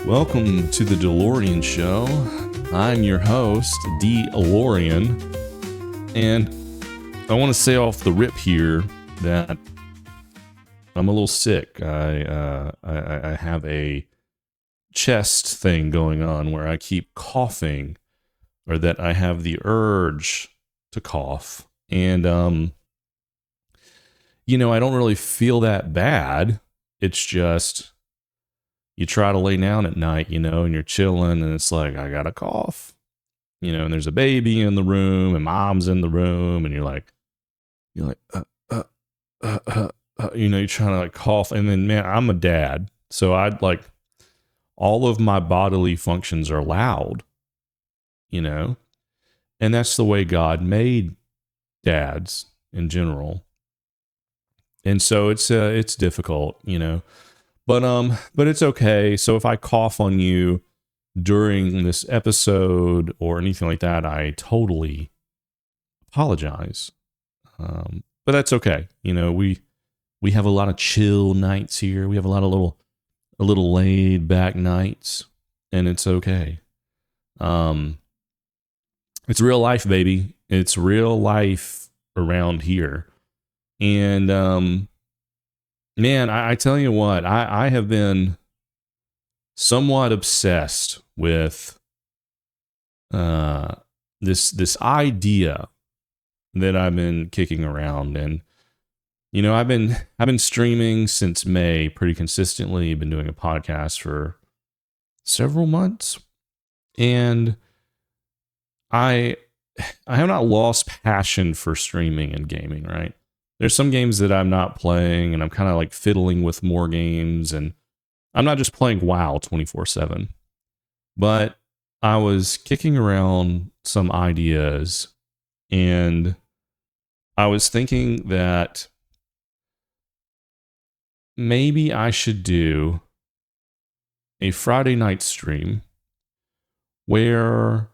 Welcome to the Dalorrian Show. I'm your host, Dalorrian, and I want to say off the rip here that I'm a little sick. I have a chest thing going on where I keep coughing, or that I have the urge to cough, and I don't really feel that bad. It's just you try to lay down at night, and you're chilling, and it's like, I got a cough, and there's a baby in the room, and mom's in the room, and you're like, you're trying to like cough, and then, man, I'm a dad, so I'd like, all of my bodily functions are loud, and that's the way God made dads in general, and so it's difficult, But it's okay. So if I cough on you during this episode or anything like that, I totally apologize. But that's okay. We have a lot of chill nights here. We have a lot of little laid back nights, and it's okay. It's real life, baby. It's real life around here. And man, I tell you what, I have been somewhat obsessed with this idea that I've been kicking around, and I've been streaming since May pretty consistently. Been doing a podcast for several months, and I have not lost passion for streaming and gaming, right? There's some games that I'm not playing, and I'm kind of like fiddling with more games, and I'm not just playing WoW 24/7. But I was kicking around some ideas, and I was thinking that maybe I should do a Friday night stream where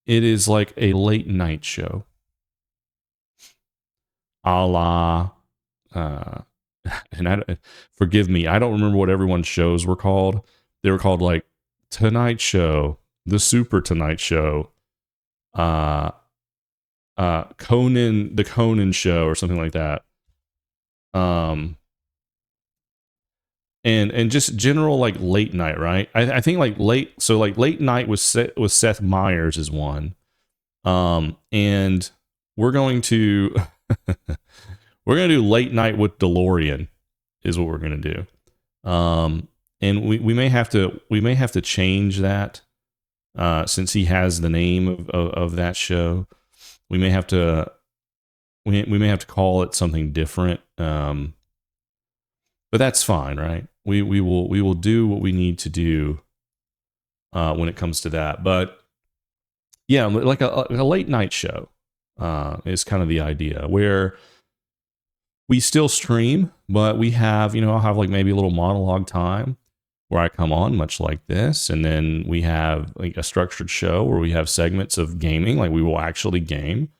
it is like a late night show. A la, forgive me, I don't remember what everyone's shows were called. They were called like Tonight Show, The Super Tonight Show, Conan, The Conan Show, or something like that. And just general like late night, right? I think like late night was Seth Meyers is one. And we're going to do late night with Dalorrian is what we're going to do. And we may have to change that, since he has the name of that show. We may have to call it something different. But that's fine, right? We will do what we need to do, when it comes to that. But yeah, like a late night show, is kind of the idea, where we still stream, but we have, I'll have like maybe a little monologue time where I come on much like this. And then we have like a structured show where we have segments of gaming, like we will actually game,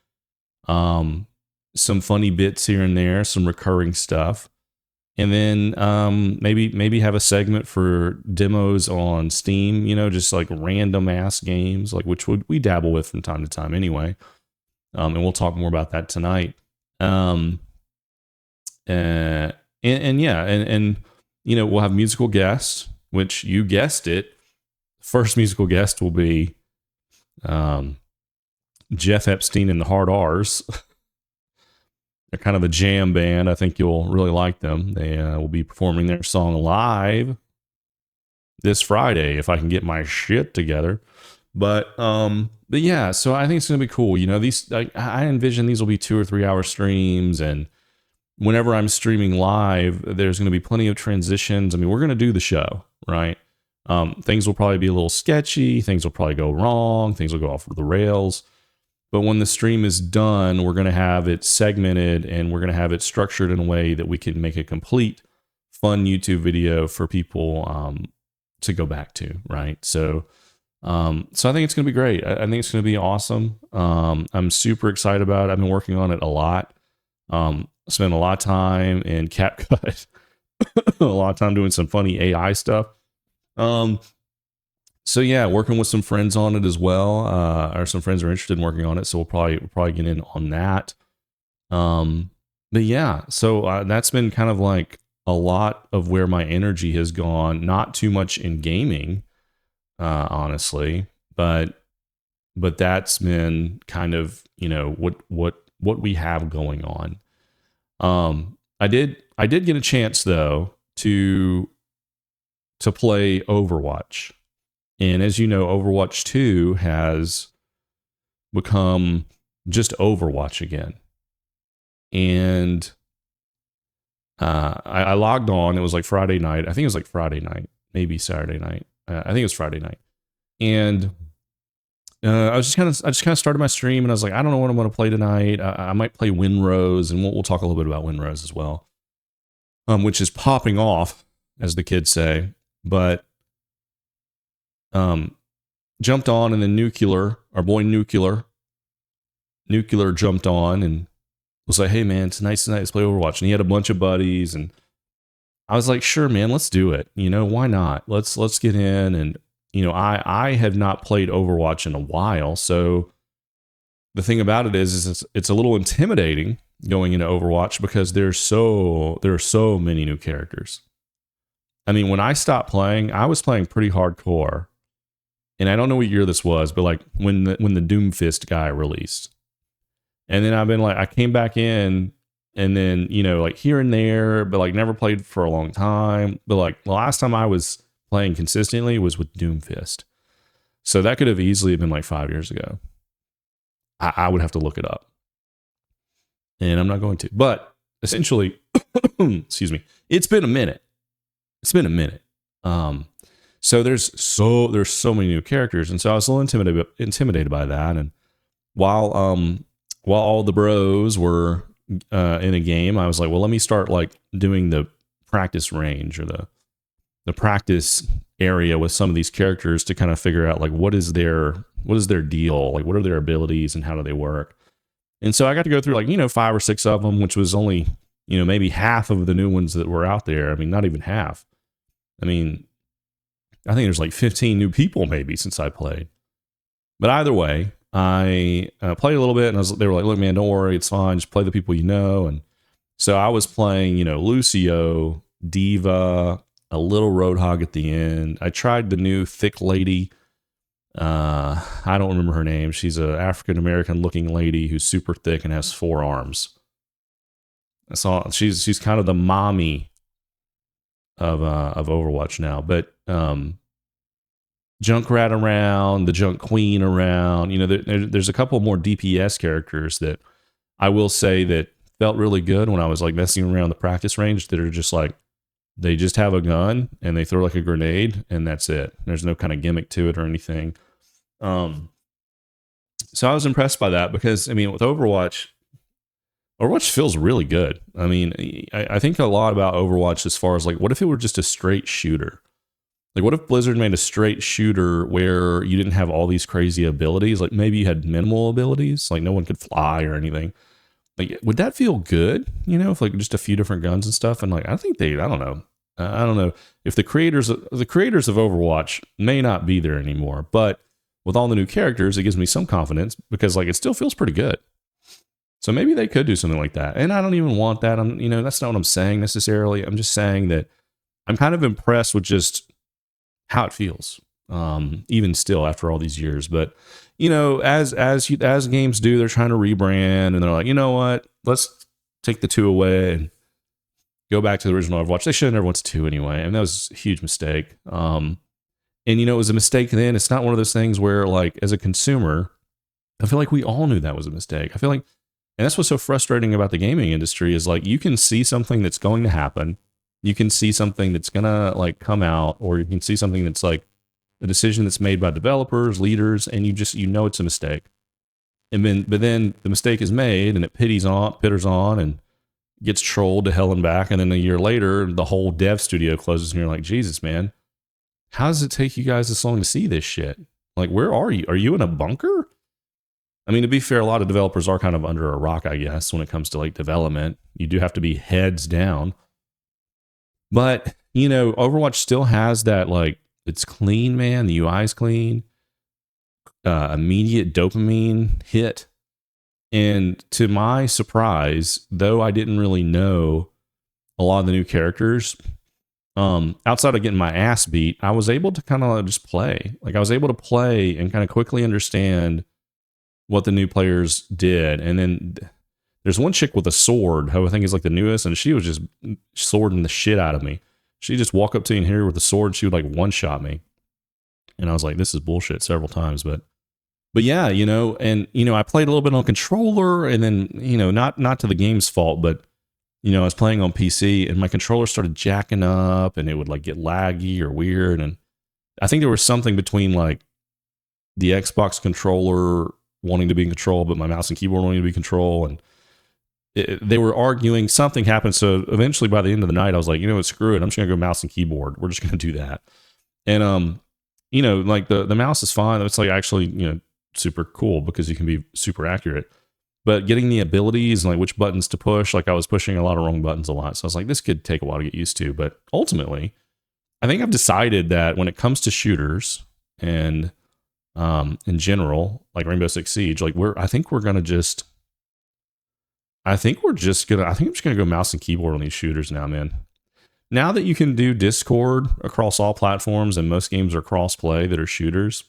some funny bits here and there, some recurring stuff. And then, maybe have a segment for demos on Steam, just like random ass games, like which we dabble with from time to time anyway. And we'll talk more about that tonight. And we'll have musical guests, which you guessed it. First musical guest will be Jeff Epstein and the Hard R's. They're kind of a jam band. I think you'll really like them. They will be performing their song live this Friday if I can get my shit together. But yeah, so I think it's gonna be cool. These I envision these will be 2 or 3 hour streams, and whenever I'm streaming live, there's gonna be plenty of transitions. I mean, we're gonna do the show, right? Things will probably be a little sketchy. Things will probably go wrong. Things will go off the rails. But when the stream is done, we're gonna have it segmented, and we're gonna have it structured in a way that we can make a complete, fun YouTube video for people to go back to, right? So I think it's going to be great. I think it's going to be awesome. I'm super excited about it. I've been working on it a lot. Spent a lot of time in CapCut, a lot of time doing some funny AI stuff. So yeah, working with some friends on it as well, or some friends are interested in working on it. So we'll probably get in on that. But yeah, so that's been kind of like a lot of where my energy has gone. Not too much in gaming, honestly, but that's been kind of what we have going on. I did get a chance though to play Overwatch, and as you know, Overwatch 2 has become just Overwatch again. And I logged on. It was like Friday night. I think it was like Friday night, maybe Saturday night. I think it was Friday night, and I just kind of started my stream, and I was like, I don't know what I'm going to play tonight. I might play Windrose, and we'll talk a little bit about Windrose as well, which is popping off, as the kids say. But jumped on, and then our boy Nuclear jumped on and was like, hey man, tonight's the night, let's play Overwatch. And he had a bunch of buddies, and I was like, sure man, let's do it. Why not? Let's get in. And I have not played Overwatch in a while, so the thing about it is it's a little intimidating going into Overwatch because there are so many new characters. I mean, when I stopped playing, I was playing pretty hardcore, and I don't know what year this was, but like when the Doomfist guy released. And then I came back in, and then, like here and there, but like never played for a long time. But like the last time I was playing consistently was with Doomfist. So that could have easily been like 5 years ago. I would have to look it up. And I'm not going to. But essentially, excuse me, it's been a minute. So there's so many new characters. And so I was a little intimidated by that. And while all the bros were in a game, I was like, well, let me start like doing the practice range or the practice area with some of these characters to kind of figure out like what is their deal, like what are their abilities and how do they work. And so I got to go through like 5 or 6 of them, which was only maybe half of the new ones that were out there. I mean, not even half. I mean, I think there's like 15 new people maybe since I played. But either way, I played a little bit, and they were like, look, man, don't worry. It's fine. Just play the people you know. And so I was playing, Lucio, Diva, a little Roadhog at the end. I tried the new thick lady. I don't remember her name. She's an African-American looking lady who's super thick and has 4 arms. She's kind of the mommy of Overwatch now. But Junkrat around, the Junk Queen around. There's a couple more DPS characters that I will say that felt really good when I was like messing around the practice range, that are just like, they just have a gun and they throw like a grenade and that's it. There's no kind of gimmick to it or anything. So I was impressed by that because, I mean, with Overwatch feels really good. I mean, I think a lot about Overwatch as far as like, what if it were just a straight shooter? Like, what if Blizzard made a straight shooter where you didn't have all these crazy abilities? Like, maybe you had minimal abilities, like no one could fly or anything. Like, would that feel good? If like just a few different guns and stuff. And like, I don't know. I don't know if the creators of Overwatch may not be there anymore, but with all the new characters, it gives me some confidence because like it still feels pretty good. So maybe they could do something like that. And I don't even want that. That's not what I'm saying necessarily. I'm just saying that I'm kind of impressed with just how it feels, even still after all these years. But as games do, they're trying to rebrand, and they're like, you know what? Let's take the 2 away and go back to the original Overwatch. They should have never went to 2 anyway, and that was a huge mistake. And it was a mistake then. It's not one of those things where, like, as a consumer, I feel like we all knew that was a mistake. I feel like, and that's what's so frustrating about the gaming industry is like, you can see something that's going to happen. You can see something that's gonna like come out, or you can see something that's like a decision that's made by developers, leaders, and you it's a mistake. But then the mistake is made, and it pitters on, and gets trolled to hell and back. And then a year later, the whole dev studio closes, and you're like, Jesus, man, how does it take you guys this long to see this shit? Like, where are you? Are you in a bunker? I mean, to be fair, a lot of developers are kind of under a rock, I guess, when it comes to like development. You do have to be heads down. But, Overwatch still has that like It's clean, man. The UI is clean. Immediate dopamine hit. And to my surprise, though I didn't really know a lot of the new characters, outside of getting my ass beat, I was able to kind of just play. Like, I was able to play and kind of quickly understand what the new players did. And then there's one chick with a sword, who I think is like the newest, and she was just swording the shit out of me. She just walk up to me and hit her with a sword. She would like one shot me. And I was like, this is bullshit several times. But yeah, and I played a little bit on controller, and then, not to the game's fault, but I was playing on PC and my controller started jacking up and it would like get laggy or weird. And I think there was something between like the Xbox controller wanting to be in control, but my mouse and keyboard wanting to be in control. And they were arguing, something happened. So eventually by the end of the night, I was like, what, screw it. I'm just going to go mouse and keyboard. We're just going to do that. And, like the mouse is fine. It's like actually, super cool because you can be super accurate. But getting the abilities and like which buttons to push, like I was pushing a lot of wrong buttons a lot. So I was like, this could take a while to get used to. But ultimately, I think I've decided that when it comes to shooters and in general, like Rainbow Six Siege, like I think I'm just gonna go mouse and keyboard on these shooters now, man. Now that you can do Discord across all platforms and most games are cross-play that are shooters,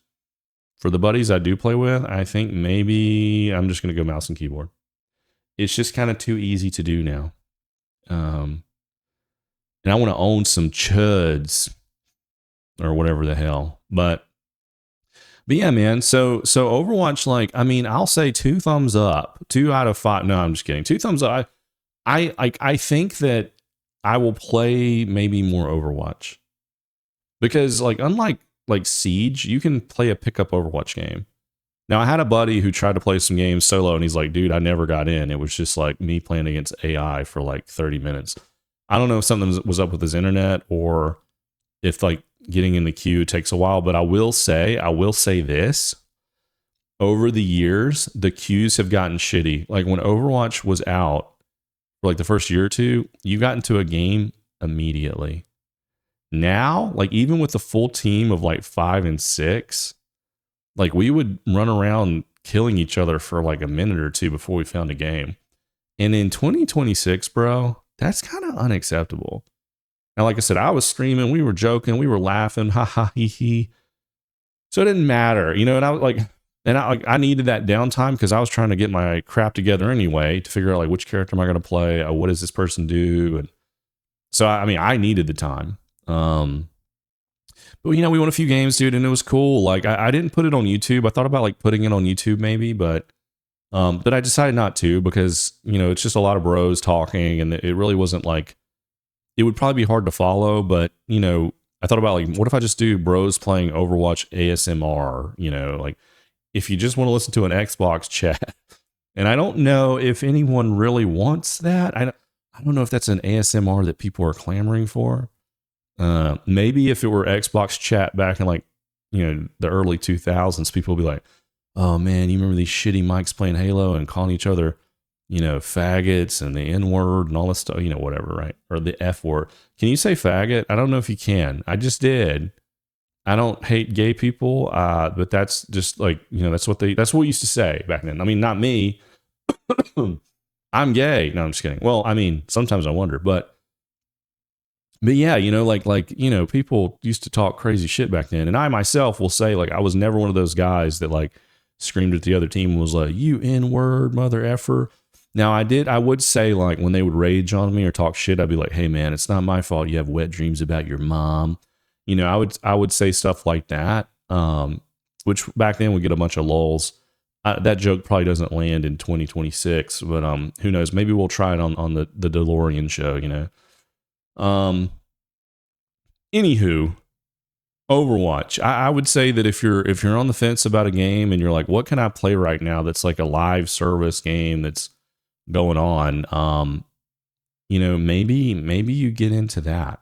for the buddies I do play with, I think maybe I'm just going to go mouse and keyboard. It's just kind of too easy to do now. And I want to own some chuds or whatever the hell. But yeah, man. So Overwatch, like, I mean, I'll say 2 thumbs up, 2 out of 5. No, I'm just kidding. 2 thumbs up. I think that I will play maybe more Overwatch because, like, unlike Siege, you can play a pickup Overwatch game. Now, I had a buddy who tried to play some games solo, and he's like, dude, I never got in. It was just like me playing against AI for like 30 minutes. I don't know if something was up with his internet or if like getting in the queue takes a while, but I will say this. Over the years, the queues have gotten shitty. Like when Overwatch was out for like the first year or two, you got into a game immediately. Now, like even with the full team of like 5 and 6, like we would run around killing each other for like a minute or two before we found a game. And in 2026, bro, that's kind of unacceptable. Now, like I said, I was streaming, we were joking, we were laughing, ha ha he he. So it didn't matter, and I was like, I needed that downtime because I was trying to get my crap together anyway to figure out like which character am I going to play, what does this person do, and so I mean I needed the time. But we won a few games, dude, and it was cool. Like I didn't put it on YouTube. I thought about like putting it on YouTube maybe, but I decided not to because it's just a lot of bros talking, and it really wasn't like, it would probably be hard to follow. But I thought about like, what if I just do bros playing Overwatch ASMR? Like if you just want to listen to an Xbox chat, and I don't know if anyone really wants that. I don't know if that's an ASMR that people are clamoring for. Maybe if it were Xbox chat back in like, the early 2000s, people would be like, oh man, you remember these shitty mics playing Halo and calling each other, faggots and the N word and all this stuff, whatever, right? Or the F word. Can you say faggot? I don't know if you can. I just did. I don't hate gay people, but that's just like, that's what we used to say back then. I mean, not me. I'm gay. No, I'm just kidding. Well, I mean, sometimes I wonder, but yeah, people used to talk crazy shit back then. And I myself will say, like, I was never one of those guys that like screamed at the other team and was like, you N-word mother effer. Now I would say like when they would rage on me or talk shit, I'd be like, hey man, it's not my fault you have wet dreams about your mom. I would say stuff like that. Which back then would get a bunch of lulz. That joke probably doesn't land in 2026, but who knows? Maybe we'll try it on the Dalorrian show, Anywho, Overwatch. I would say that if you're on the fence about a game and you're like, what can I play right now that's like a live service game that's going on, maybe you get into that.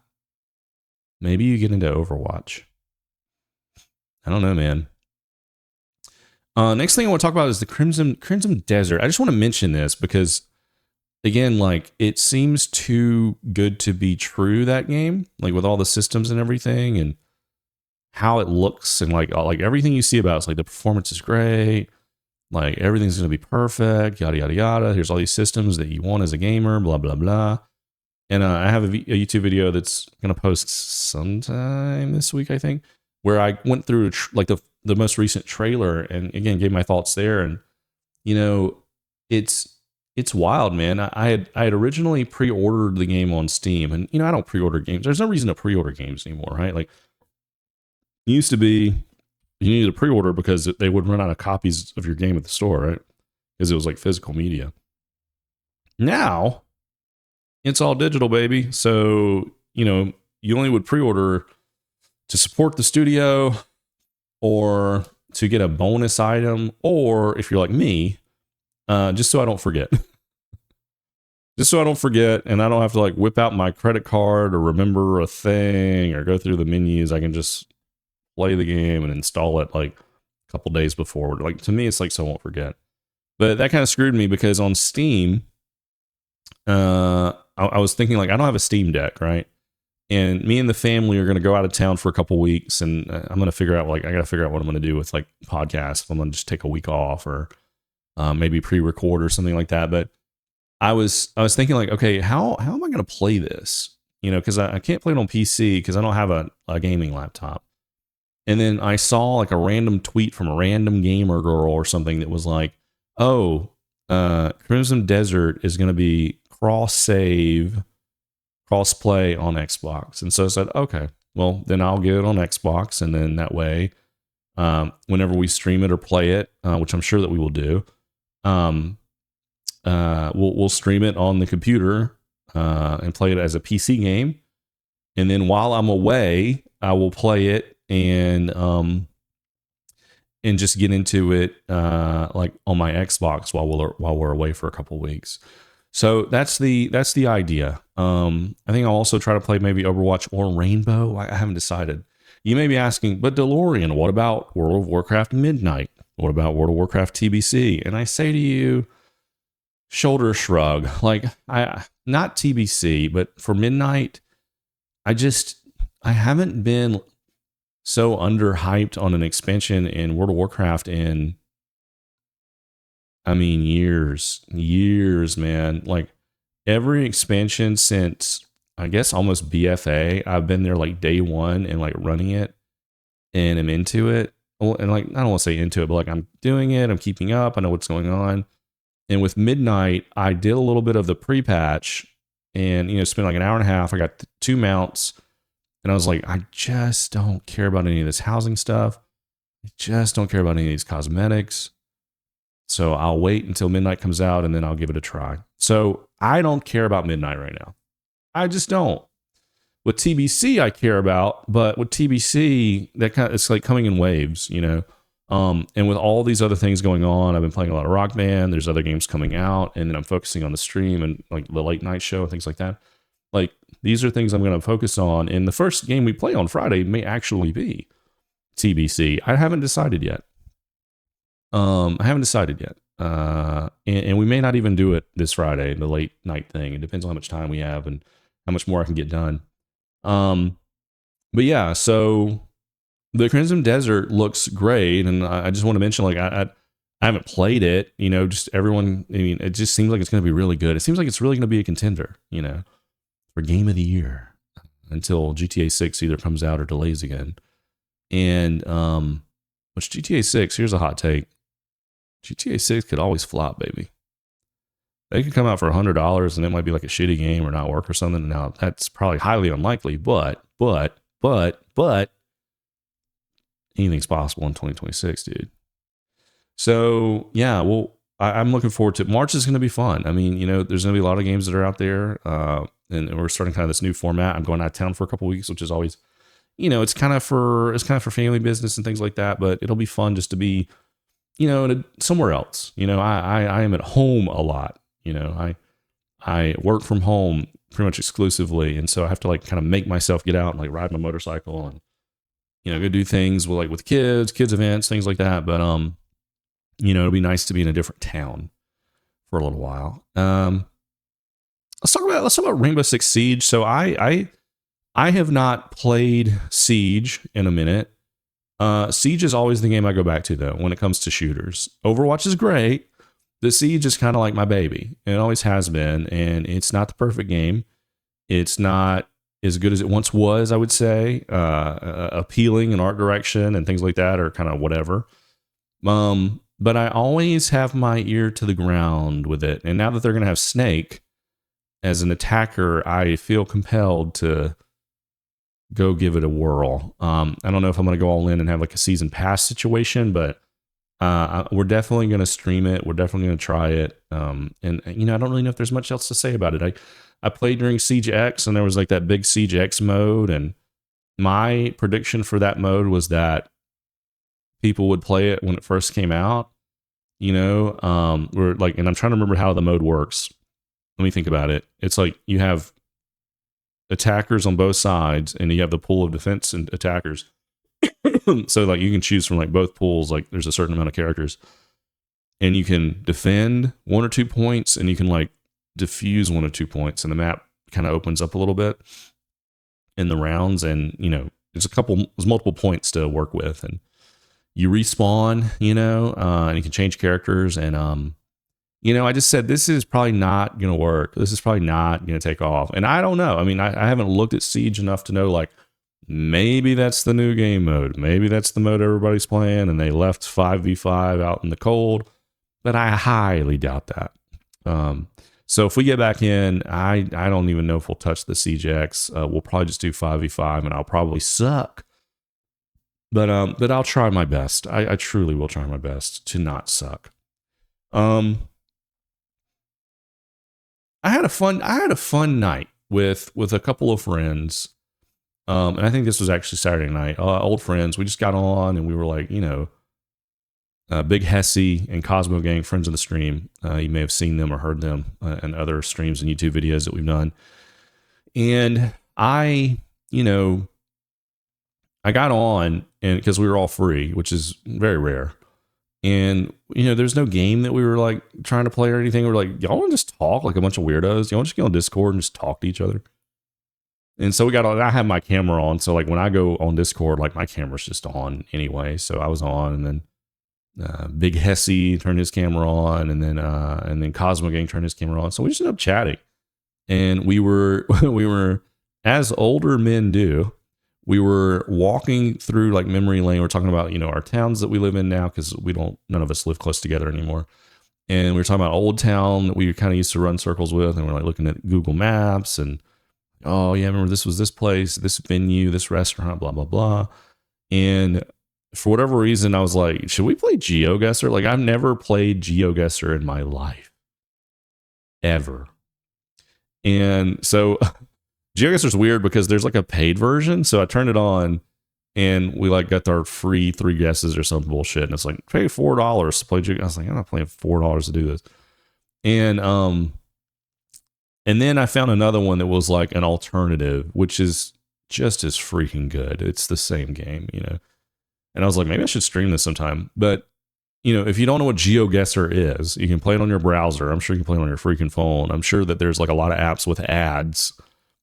Maybe you get into Overwatch. I don't know, man. Next thing I want to talk about is the Crimson Desert. I just want to mention this because, again, like it seems too good to be true, that game, like with all the systems and everything. And how it looks and like everything you see about it's like the performance is great, like everything's going to be perfect, yada yada yada. Here's all these systems that you want as a gamer, blah blah blah. And I have a YouTube video that's going to post sometime this week, I think, where I went through like the most recent trailer and again gave my thoughts there. And you know, it's wild, man. I had originally pre-ordered the game on Steam, and you know I don't pre-order games. There's no reason to pre-order games anymore, right? Like it used to be, you needed to pre-order because they would run out of copies of your game at the store, right? Because it was like physical media. Now it's all digital, baby. So you know you only would pre-order to support the studio, or to get a bonus item, or if you're like me, just so I don't forget. Just so I don't forget and I don't have to like whip out my credit card or remember a thing or go through the menus. I can just play the game and install it like a couple days before. Like to me, it's like so I won't forget. But that kind of screwed me because on Steam, I was thinking like I don't have a Steam Deck, right? And me and the family are going to go out of town for a couple weeks, and I'm going to figure out like I got to figure out what I'm going to do with like podcasts. I'm going to just take a week off or maybe pre-record or something like that. But I was thinking like, okay, how am I going to play this? You know, because I can't play it on PC because I don't have a gaming laptop. And then I saw like a random tweet from a random gamer girl or something that was like, oh, Crimson Desert is going to be cross-save, cross-play on Xbox. And so I said, okay, well, then I'll get it on Xbox. And then that way, whenever we stream it or play it, which I'm sure that we will do, we'll stream it on the computer and play it as a PC game. And then while I'm away, I will play it and just get into it like on my Xbox while we're away for a couple weeks. So that's the idea. I think I'll also try to play maybe Overwatch or Rainbow. I haven't decided. You may be asking, but Dalorrian, what about World of Warcraft Midnight? What about World of Warcraft TBC? And I say to you, shoulder shrug. Like not TBC, but for Midnight, I haven't been so underhyped on an expansion in World of Warcraft in, I mean, years, man. Like every expansion since, I guess, almost BFA, I've been there like day one and like running it and I'm into it. And like, I don't want to say into it, but like I'm doing it, I'm keeping up, I know what's going on. And with Midnight, I did a little bit of the pre-patch and, you know, spent like an hour and a half. I got 2 mounts and I was like, I just don't care about any of this housing stuff. I just don't care about any of these cosmetics. So I'll wait until Midnight comes out and then I'll give it a try. So I don't care about Midnight right now. I just don't. With TBC, I care about, but with TBC, it's like coming in waves, you know. And with all these other things going on, I've been playing a lot of Rock Band. There's other games coming out, and then I'm focusing on the stream and like the late night show and things like that. Like these are things I'm going to focus on. And the first game we play on Friday may actually be TBC. I haven't decided yet. And we may not even do it this Friday, the late night thing. It depends on how much time we have and how much more I can get done. But yeah, so the Crimson Desert looks great, and I just want to mention, like, I haven't played it, you know, just everyone, I mean, it just seems like it's going to be really good. It seems like it's really going to be a contender, you know, for Game of the Year until GTA 6 either comes out or delays again. And, which GTA 6, here's a hot take. GTA 6 could always flop, baby. They could come out for $100 and it might be like a shitty game or not work or something. Now, that's probably highly unlikely, but anything's possible in 2026, dude. So, yeah, well, I'm looking forward to it. March is going to be fun. I mean, you know, there's going to be a lot of games that are out there, and we're starting kind of this new format. I'm going out of town for a couple weeks, which is always, you know, it's kind of for family business and things like that, but it'll be fun just to be, you know, somewhere else. You know, I am at home a lot. You know, I work from home pretty much exclusively, and so I have to like kind of make myself get out and like ride my motorcycle and, you know, go do things with kids events, things like that. But you know, it'll be nice to be in a different town for a little while. Let's talk about Rainbow Six Siege. So I have not played Siege in a minute. Siege is always the game I go back to, though, when it comes to shooters. Overwatch is great. The Siege is kind of like my baby. It always has been, and it's not the perfect game. It's not as good as it once was, I would say. Appealing in art direction and things like that are kind of whatever. But I always have my ear to the ground with it. And now that they're going to have Snake as an attacker, I feel compelled to go give it a whirl. I don't know if I'm going to go all in and have like a season pass situation, but we're definitely going to stream it. We're definitely going to try it. And you know, I don't really know if there's much else to say about it. I played during Siege X, and there was like that big Siege X mode, and my prediction for that mode was that people would play it when it first came out. You know, we're like, and I'm trying to remember how the mode works. Let me think about it. It's like you have attackers on both sides, and you have the pool of defense and attackers. So like you can choose from like both pools. Like there's a certain amount of characters, and you can defend 1 or 2 points, and you can like diffuse 1 or 2 points, and the map kind of opens up a little bit in the rounds. And you know, there's multiple points to work with, and you respawn. You know, and you can change characters. And you know, I just said this is probably not gonna work. This is probably not gonna take off. And I don't know. I mean, I haven't looked at Siege enough to know like maybe that's the new game mode. Maybe that's the mode everybody's playing, and they left 5v5 out in the cold. But I highly doubt that. So if we get back in, I don't even know if we'll touch the Siege X. We'll probably just do 5v5, and I'll probably suck. But I'll try my best. I truly will try my best to not suck. I had a fun night with a couple of friends. And I think this was actually Saturday night. Old friends. We just got on, and we were like, you know, Big Hesse and Cosmo Gang, friends of the stream. You may have seen them or heard them in other streams and YouTube videos that we've done. And I got on, and because we were all free, which is very rare. And, you know, there's no game that we were like trying to play or anything. We're like, y'all want to just talk like a bunch of weirdos? Y'all want to just get on Discord and just talk to each other? And so we got on. I have my camera on. So like when I go on Discord, like my camera's just on anyway. So I was on, and then Big Hesse turned his camera on, and then Cosmo Gang turned his camera on. So we just ended up chatting, and we were as older men do. We were walking through like memory lane. We're talking about, you know, our towns that we live in now, because none of us live close together anymore. And we were talking about Old Town that we kind of used to run circles with, and we're like looking at Google Maps, and oh yeah, remember this was this place, this venue, this restaurant, blah blah blah. And for whatever reason, I was like, should we play Geoguessr? Like, I've never played Geoguessr in my life. Ever. And so Geoguessr is weird because there's like a paid version. So I turned it on, and we like got our free 3 guesses or some bullshit. And it's like, pay $4 to play Geoguessr. I was like, I'm not paying $4 to do this. And then I found another one that was like an alternative, which is just as freaking good. It's the same game, you know. And I was like, maybe I should stream this sometime. But, you know, if you don't know what Geoguessr is, you can play it on your browser. I'm sure you can play it on your freaking phone. I'm sure that there's like a lot of apps with ads.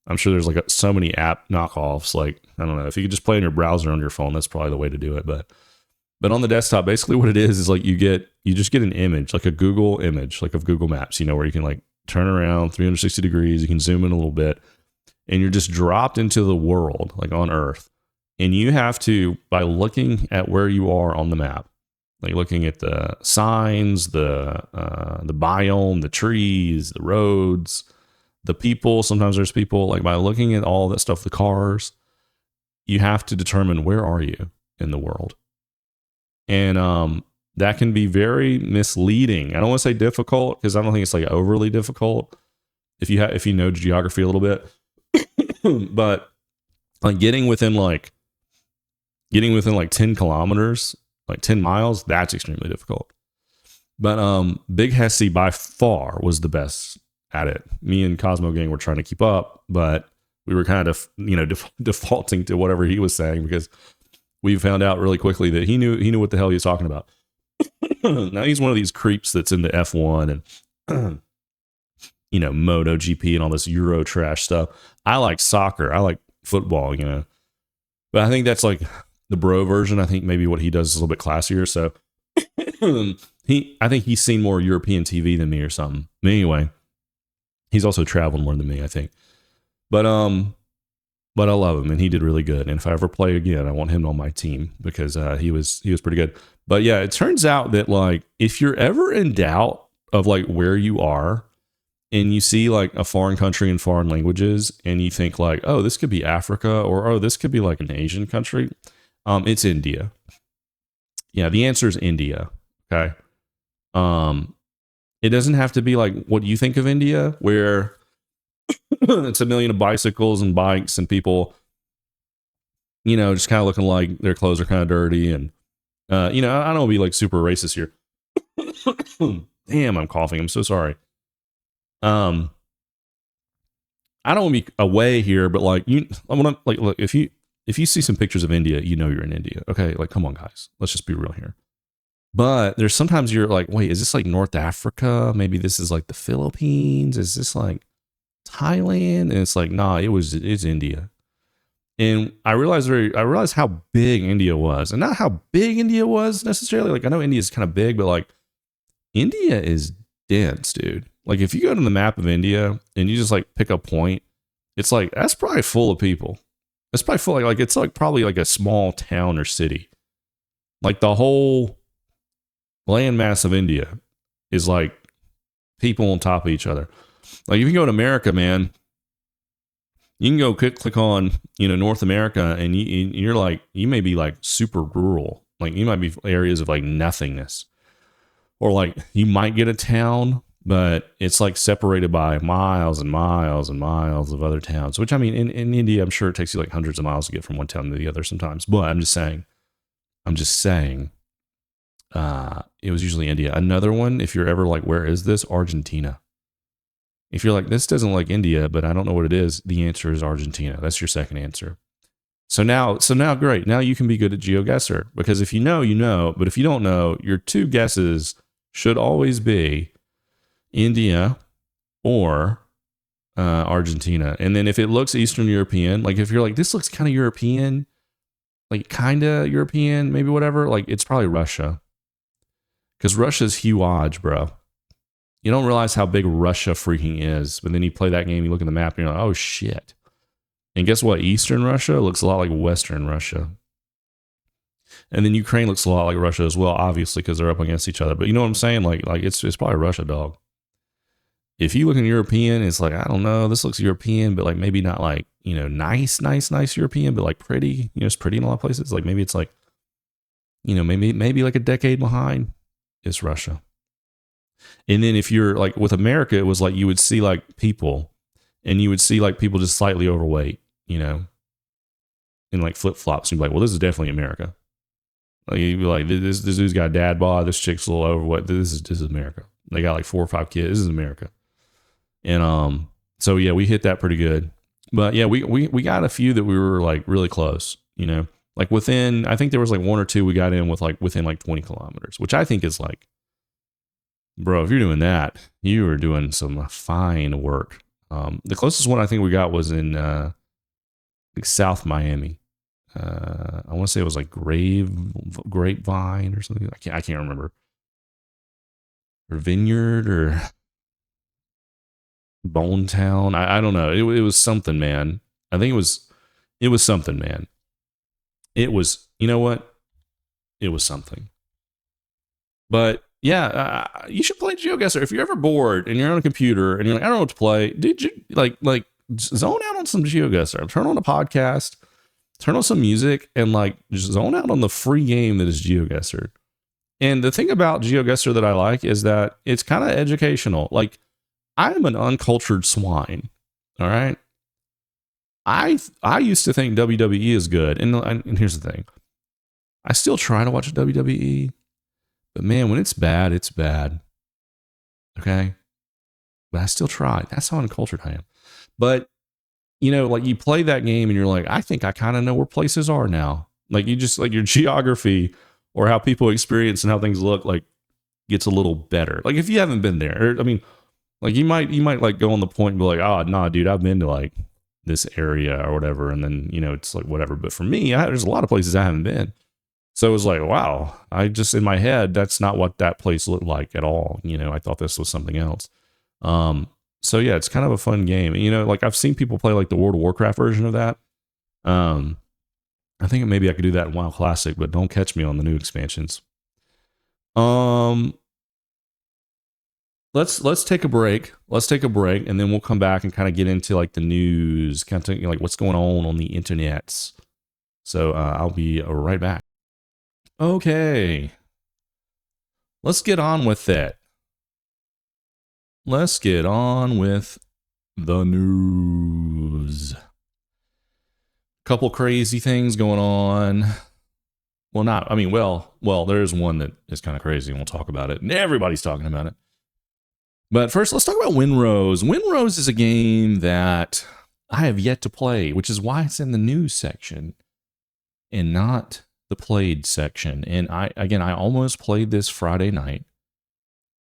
I'm sure there's like so many app knockoffs. Like, I don't know. If you could just play on your browser on your phone, that's probably the way to do it. But on the desktop, basically what it is like you just get an image, like a Google image, like of Google Maps, you know, where you can like turn around 360 degrees. You can zoom in a little bit, and you're just dropped into the world, like on Earth. And you have to, by looking at where you are on the map, like looking at the signs, the biome, the trees, the roads, the people. Sometimes there's people, like by looking at all that stuff, the cars, you have to determine where are you in the world. And that can be very misleading. I don't want to say difficult, because I don't think it's like overly difficult if you know geography a little bit. But like getting within like 10 kilometers, like 10 miles, that's extremely difficult. But Big Hesse by far was the best at it. Me and Cosmo Gang were trying to keep up, but we were kind of, you know, defaulting to whatever he was saying, because we found out really quickly that he knew what the hell he was talking about. Now he's one of these creeps that's into F1 and you know, MotoGP and all this Euro trash stuff. I like soccer. I like football, you know. But I think that's like the bro version. I think maybe what he does is a little bit classier. So I think he's seen more European TV than me or something. But anyway, he's also traveled more than me, I think. But I love him, and he did really good. And if I ever play again, I want him on my team because he was pretty good. But yeah, it turns out that like if you're ever in doubt of like where you are, and you see like a foreign country and foreign languages, and you think like, oh, this could be Africa, or oh, this could be like an Asian country, it's India. Yeah, the answer is India. Okay. It doesn't have to be like what you think of India, where it's a million of bicycles and bikes and people, just kind of looking like their clothes are kind of dirty. And, I don't want to be like super racist here. Damn, I'm coughing. I'm so sorry. I don't want to be away here, but like I want to like look, if you see some pictures of India, you're in India. Okay, like come on, guys, let's just be real here. But there's sometimes you're like, wait, is this like North Africa? Maybe this is like the Philippines. Is this like Thailand? And it's like, nah, it's India. And I realized how big India was, and not how big India was necessarily. Like I know India is kind of big, but like India is dense, dude. Like if you go to the map of India and you just like pick a point, it's like that's probably full of people. It's probably full like it's like probably like a small town or city. Like the whole landmass of India is like people on top of each other. Like if you go to America, man, you can go click on North America, and you're like you may be like super rural. Like you might be areas of like nothingness, or like you might get a town, but it's like separated by miles and miles and miles of other towns. Which I mean, in India, I'm sure it takes you like hundreds of miles to get from one town to the other sometimes. But I'm just saying. It was usually India. Another one, if you're ever like, where is this? Argentina. If you're like, this doesn't like India, but I don't know what it is, the answer is Argentina. That's your second answer. So now, great. Now you can be good at Geoguessr, because if you know, you know. But if you don't know, your two guesses should always be India or Argentina. And then if it looks Eastern European, like if you're like, this looks kind of European, like kind of European, maybe whatever, like it's probably Russia. Because Russia's huge, bro. You don't realize how big Russia freaking is. But then you play that game, you look at the map, and you're like, oh shit. And guess what? Eastern Russia looks a lot like Western Russia. And then Ukraine looks a lot like Russia as well, obviously, because they're up against each other. But you know what I'm saying? Like it's probably Russia, dog. If you look in European, it's like, I don't know, this looks European, but like maybe not like, nice European, but like pretty, it's pretty in a lot of places. Like maybe it's like, maybe like a decade behind. Is Russia. And then if you're like with America, it was like you would see like people, and you would see like people just slightly overweight, in like flip flops. You'd be like, well, this is definitely America. Like you'd be like, this dude's got a dad bod, this chick's a little overweight. This is America. They got like 4 or 5 kids. This is America. And so yeah, we hit that pretty good. But yeah, we got a few that we were like really close, Like within, I think there was like 1 or 2 we got in with like within like 20 kilometers, which I think is like, bro, if you're doing that, you are doing some fine work. The closest one I think we got was in like South Miami. I want to say it was like Grapevine or something. I can't remember. Or Vineyard or Bone Town. I don't know. It was something, man. I think it was something, man. It was, you know what? It was something. But yeah, you should play Geoguessr. If you're ever bored and you're on a computer and you're like, I don't know what to play, dude, like zone out on some Geoguessr. Turn on a podcast, turn on some music, and like just zone out on the free game that is Geoguessr. And the thing about Geoguessr that I like is that it's kind of educational. Like, I am an uncultured swine. All right. I used to think WWE is good. And here's the thing. I still try to watch WWE. But man, when it's bad, it's bad. Okay. But I still try. That's how uncultured I am. But, like you play that game and you're like, I think I kind of know where places are now. Like you just like your geography or how people experience and how things look like gets a little better. Like if you haven't been there, or, I mean, like you might like go on the point and be like, oh, nah, dude, I've been to like this area or whatever, and then it's like whatever. But for me, there's a lot of places I haven't been, so it was like, wow, I just in my head that's not what that place looked like at all. I thought this was something else. So yeah, it's kind of a fun game. Like I've seen people play like the World of Warcraft version of that. I think maybe I could do that in WoW Classic, but don't catch me on the new expansions. Let's take a break. And then we'll come back and kind of get into like the news, kind of like what's going on the internets. So I'll be right back. Okay. Let's get on with it. Let's get on with the news. Couple crazy things going on. Well, there's one that is kind of crazy, and we'll talk about it. And everybody's talking about it. But first, let's talk about Windrose. Windrose is a game that I have yet to play, which is why it's in the news section and not the played section. And I almost played this Friday night,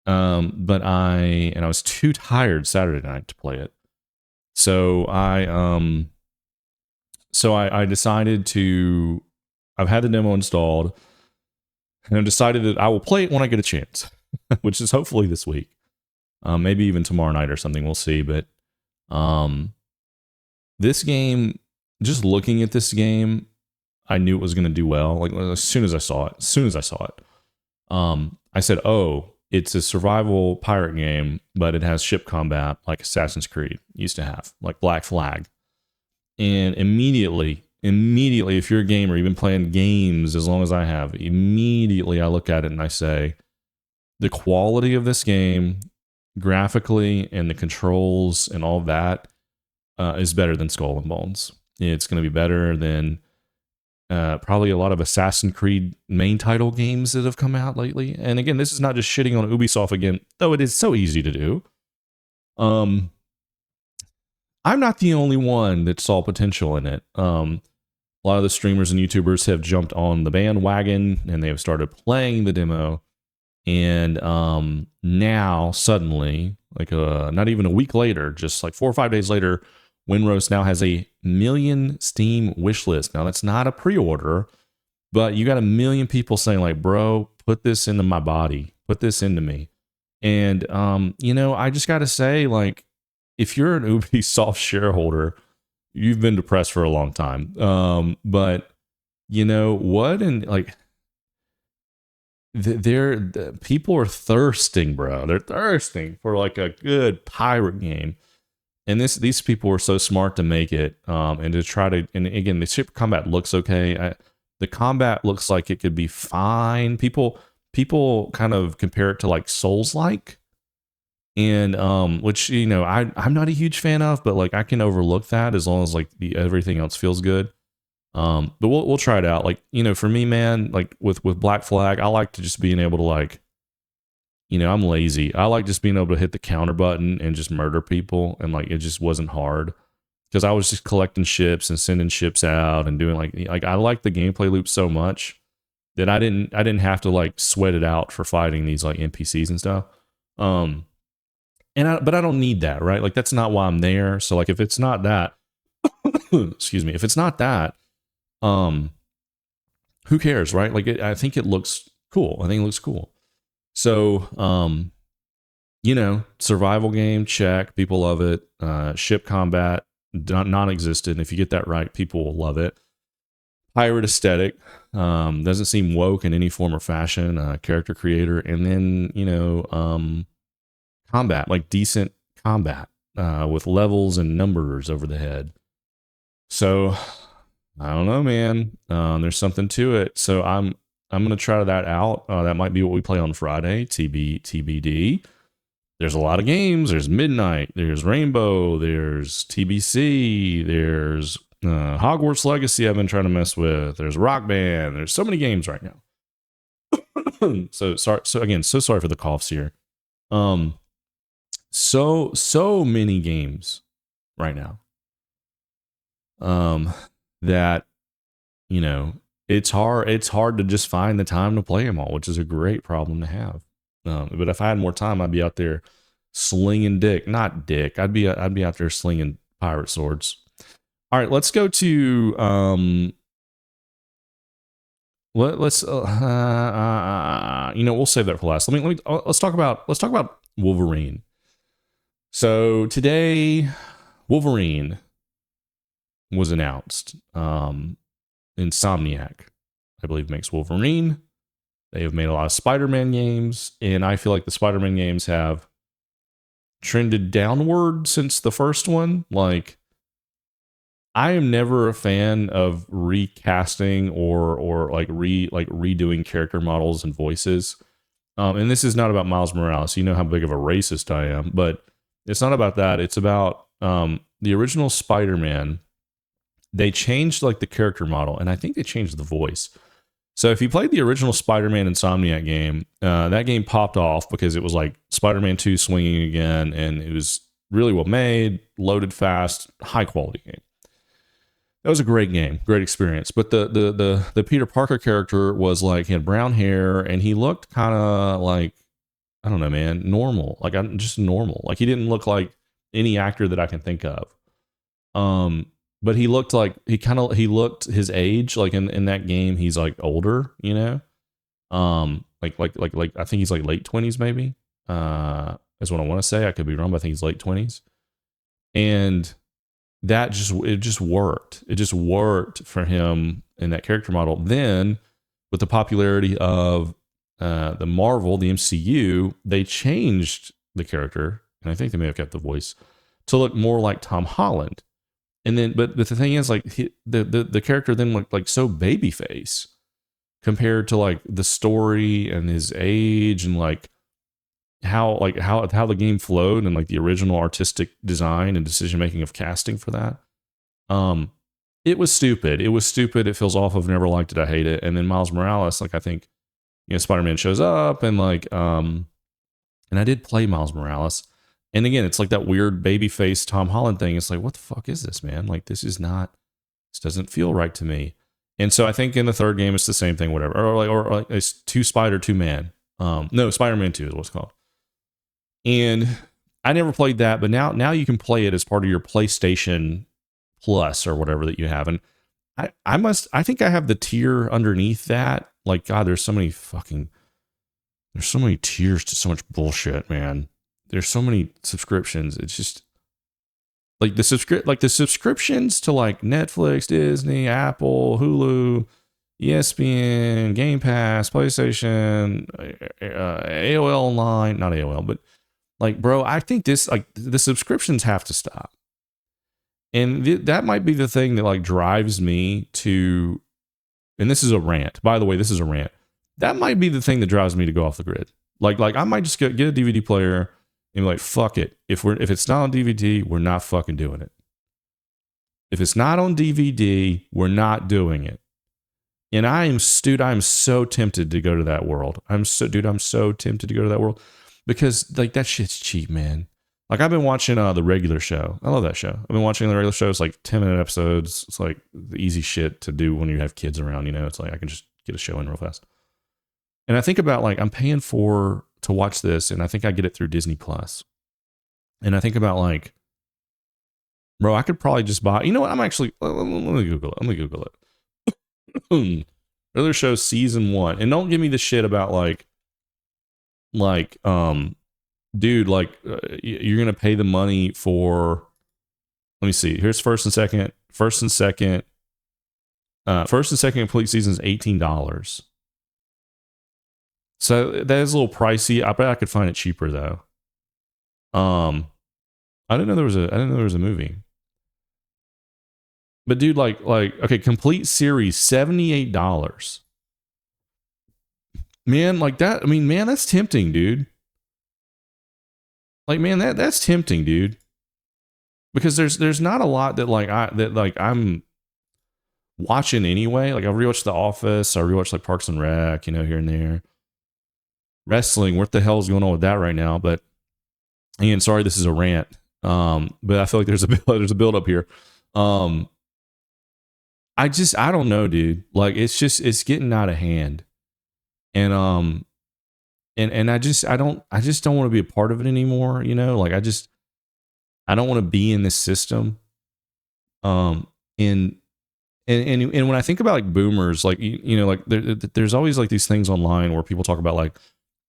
but I was too tired Saturday night to play it. So I decided to. I've had the demo installed, and I've decided that I will play it when I get a chance, which is hopefully this week. Maybe even tomorrow night or something. We'll see. But this game, just looking at this game, I knew it was going to do well. Like as soon as I saw it, I said, "Oh, it's a survival pirate game, but it has ship combat like Assassin's Creed used to have, like Black Flag." And immediately, if you're a gamer, you've been playing games as long as I have, immediately I look at it and I say, the quality of this game, graphically and the controls and all that, is better than Skull and Bones. It's going to be better than probably a lot of Assassin's Creed main title games that have come out lately. And again, this is not just shitting on Ubisoft again, though it is so easy to do. I'm not the only one that saw potential in it. A lot of the streamers and YouTubers have jumped on the bandwagon and they have started playing the demo. And now suddenly, like not even a week later, just like 4 or 5 days later, Windrose now has 1 million Steam wishlist. Now that's not a pre-order, but you got 1 million people saying like, bro, put this into my body, put this into me. And, I just got to say, like, if you're an Ubisoft shareholder, you've been depressed for a long time. But you know what? And like, people are thirsting, bro. They're thirsting for like a good pirate game. And these people were so smart to make it, and to try to, and again, the ship combat looks okay. The combat looks like it could be fine. People kind of compare it to like Souls-like. And which I'm not a huge fan of, but like I can overlook that as long as like everything else feels good. But we'll try it out. Like for me, man, like with Black Flag, I like to just being able to like, I'm lazy. I like just being able to hit the counter button and just murder people, and like it just wasn't hard because I was just collecting ships and sending ships out and doing like I like the gameplay loop so much that I didn't have to like sweat it out for fighting these like NPCs and stuff. But I don't need that, right? Like that's not why I'm there. So like if it's not that, excuse me, if it's not that, who cares, right? Like I think it looks cool. So, survival game, check. People love it. Ship combat, non-existent. If you get that right, people will love it. Pirate aesthetic, doesn't seem woke in any form or fashion. Character creator, and then combat, like decent combat, with levels and numbers over the head. So I don't know, man. There's something to it. So I'm gonna try that out. That might be what we play on Friday. TBD. There's a lot of games. There's Midnight. There's Rainbow. There's TBC. There's Hogwarts Legacy. I've been trying to mess with. There's Rock Band. There's so many games right now. So sorry for the coughs here. So many games right now. That it's hard to just find the time to play them all, which is a great problem to have. But if I had more time, I'd be out there slinging I'd be out there slinging pirate swords. All right, let's go to let's we'll save that for last. Let's talk about Wolverine. So today, Wolverine was announced. Insomniac, I believe, makes Wolverine. They have made a lot of Spider-Man games, and I feel like the Spider-Man games have trended downward since the first one. Like, I am never a fan of recasting or like redoing character models and voices. And this is not about Miles Morales. You know how big of a racist I am, but it's not about that. It's about the original Spider-Man. They changed like the character model, and I think they changed the voice. So if you played the original Spider-Man Insomniac game, that game popped off because it was like Spider-Man 2 swinging again, and it was really well made, loaded fast, high quality game. That was a great game, great experience. But the Peter Parker character was like, he had brown hair, and he looked kind of like, I don't know, man, normal. Like, I'm just normal. Like, he didn't look like any actor that I can think of. But he looked like he looked his age. Like in that game, he's like older, you know. Like I think he's like late 20s maybe. Is what I want to say. I could be wrong, but I think he's late 20s. And it just worked. It just worked for him in that character model. Then with the popularity of the Marvel, the MCU, they changed the character, and I think they may have kept the voice to look more like Tom Holland. And then, but the thing is, like, the character then looked like so babyface compared to like the story and his age and like how the game flowed and like the original artistic design and decision making of casting for that. It was stupid. It was stupid. It feels awful. I've never liked it. I hate it. And then Miles Morales, like, I think, Spider-Man shows up and like, and I did play Miles Morales. And again, it's like that weird babyface Tom Holland thing. It's like, what the fuck is this, man? Like, this doesn't feel right to me. And so I think in the third game, it's the same thing, whatever. Or like it's two man. No, Spider-Man 2 is what it's called. And I never played that, but now you can play it as part of your PlayStation Plus or whatever that you have. And I think I have the tier underneath that. Like, God, there's so many tiers to so much bullshit, man. There's so many subscriptions. It's just like the subscriptions to like Netflix, Disney, Apple, Hulu, ESPN, Game Pass, PlayStation, AOL Online, not AOL, but like, bro, I think this, like, the subscriptions have to stop. And that might be the thing that like drives me to, and this is a rant. By the way, this is a rant. That might be the thing that drives me to go off the grid. Like I might just get a DVD player and be like, fuck it. If it's not on DVD, we're not fucking doing it. If it's not on DVD, we're not doing it. And I'm so tempted to go to that world. I'm so tempted to go to that world because like that shit's cheap, man. Like, I've been watching the regular show. I love that show. I've been watching the regular show. It's like 10-minute episodes. It's like the easy shit to do when you have kids around, It's like I can just get a show in real fast. And I think about like I'm paying to watch this, and I think I get it through Disney Plus. And I think about like, bro, I could probably just buy. You know what? I'm actually let me Google it. Regular show season 1, and don't give me the shit about dude, like you're gonna pay the money for. Let me see. Here's first and second complete season is $18. So that is a little pricey. I bet I could find it cheaper though. I didn't know there was a movie. But dude, like okay, complete series $78. Man, like that. I mean, man, that's tempting, dude. Like, man, that's tempting, dude. Because there's not a lot that I'm watching anyway. Like, I rewatched The Office, I rewatched like Parks and Rec, here and there. Wrestling, what the hell is going on with that right now? But again, sorry, this is a rant. But I feel like there's a build up here. I don't know, dude. Like, it's getting out of hand. And I just don't want to be a part of it anymore, Like, I don't want to be in this system. And and when I think about like boomers, like you know, like there's always like these things online where people talk about like,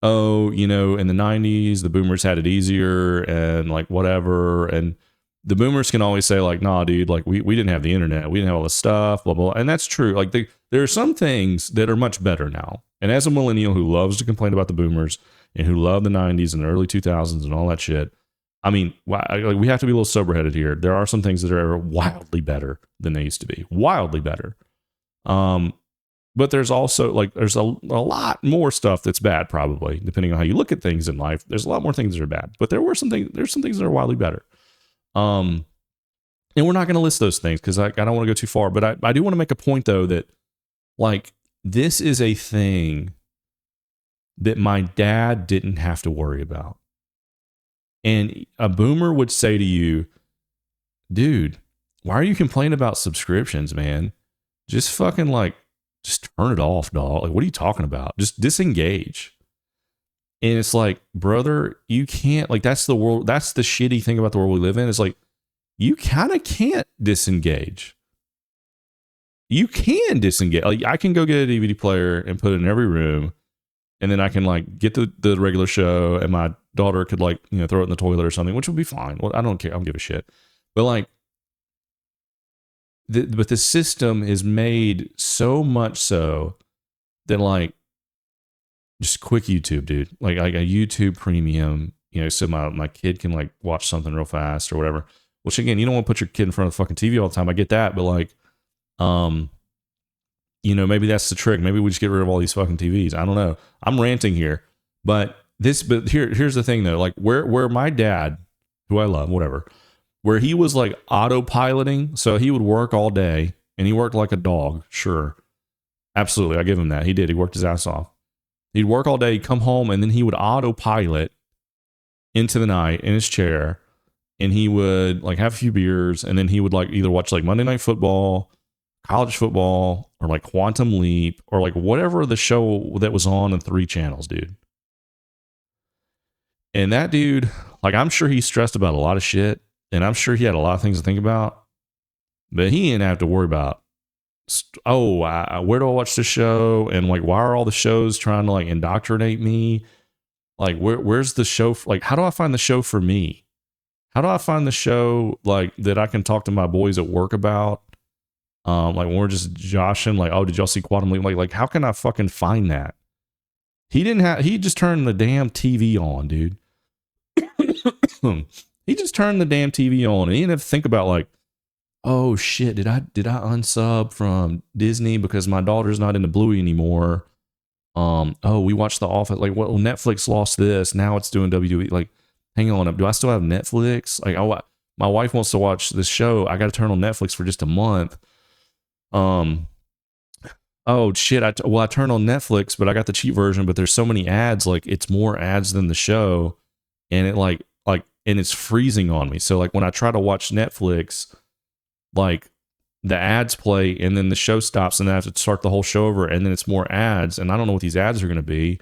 oh, you know, in the 90s the boomers had it easier and like whatever, and the boomers can always say like, nah, dude, like we didn't have the internet, we didn't have all this stuff, blah blah, and that's true. Like there are some things that are much better now. And as a millennial who loves to complain about the boomers and who love the 90s and the early 2000s and all that shit, I mean, like we have to be a little sober-headed here. There are some things that are wildly better than they used to be, wildly better. But there's also like there's a lot more stuff that's bad, probably depending on how you look at things in life. There's a lot more things that are bad, but there's some things that are wildly better. And we're not going to list those things because I don't want to go too far. But I do want to make a point though that like this is a thing that my dad didn't have to worry about. And a boomer would say to you, dude, why are you complaining about subscriptions, man? Just fucking like, just turn it off, dog. Like, what are you talking about? Just disengage. And it's like, brother, you can't, like, that's the world. That's the shitty thing about the world we live in. It's like, you kind of can't disengage. You can disengage. Like, I can go get a DVD player and put it in every room. And then I can like get the regular show, and my daughter could like, you know, throw it in the toilet or something, which would be fine. Well, I don't care. I don't give a shit. But like, but the system is made so much so that like, just quick YouTube, dude. Like a YouTube premium, you know, so my kid can like watch something real fast or whatever. Which again, you don't want to put your kid in front of the fucking TV all the time. I get that, but like, you know, maybe that's the trick. Maybe we just get rid of all these fucking TVs. I don't know. I'm ranting here, but here's the thing though. Like where my dad, who I love, whatever, where he was like autopiloting. So he would work all day and he worked like a dog. Sure. Absolutely. I give him that. He did. He worked his ass off. He'd work all day, he'd come home, and then he would autopilot into the night in his chair, and he would like have a few beers, and then he would like either watch like Monday Night Football, college football, or like Quantum Leap, or like whatever the show that was on 3 channels, dude. And that dude, like, I'm sure he's stressed about a lot of shit, and I'm sure he had a lot of things to think about, but he didn't have to worry about, where do I watch this show? And like, why are all the shows trying to like indoctrinate me? Like, where's the show? Like, how do I find the show for me? How do I find the show like that I can talk to my boys at work about? Like when we're just joshing, like, oh, did y'all see Quantum Leap? Like, how can I fucking find that? He just turned the damn TV on, dude. He just turned the damn TV on, and he didn't have to think about like, oh shit, did I unsub from Disney because my daughter's not into Bluey anymore? Oh, we watched The Office. Like, well, Netflix lost this. Now it's doing WWE. Like, hang on, do I still have Netflix? Like, oh, my wife wants to watch this show. I got to turn on Netflix for just a month. Oh shit, I turned on Netflix, but I got the cheap version. But there's so many ads. Like, it's more ads than the show, and it and it's freezing on me. So like when I try to watch Netflix, like the ads play and then the show stops and then I have to start the whole show over and then it's more ads and I don't know what these ads are going to be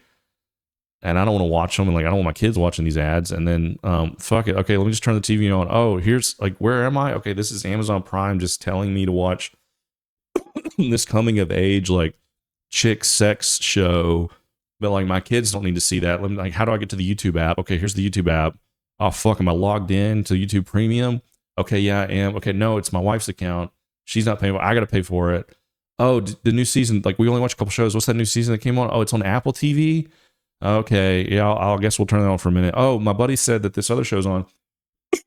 and I don't want to watch them and like I don't want my kids watching these ads and then fuck it, okay, let me just turn the TV on. Oh, here's like, where am I? Okay, this is Amazon Prime just telling me to watch this coming of age like chick sex show, but like my kids don't need to see that. Like, how do I get to the YouTube app? Okay, here's the YouTube app. Oh fuck, am I logged in to YouTube Premium? Okay, yeah, I am. Okay, no, it's my wife's account. She's not paying. I got to pay for it. Oh, the new season. Like, we only watched a couple shows. What's that new season that came on? Oh, it's on Apple TV. Okay, yeah, I guess we'll turn it on for a minute. Oh, my buddy said that this other show's on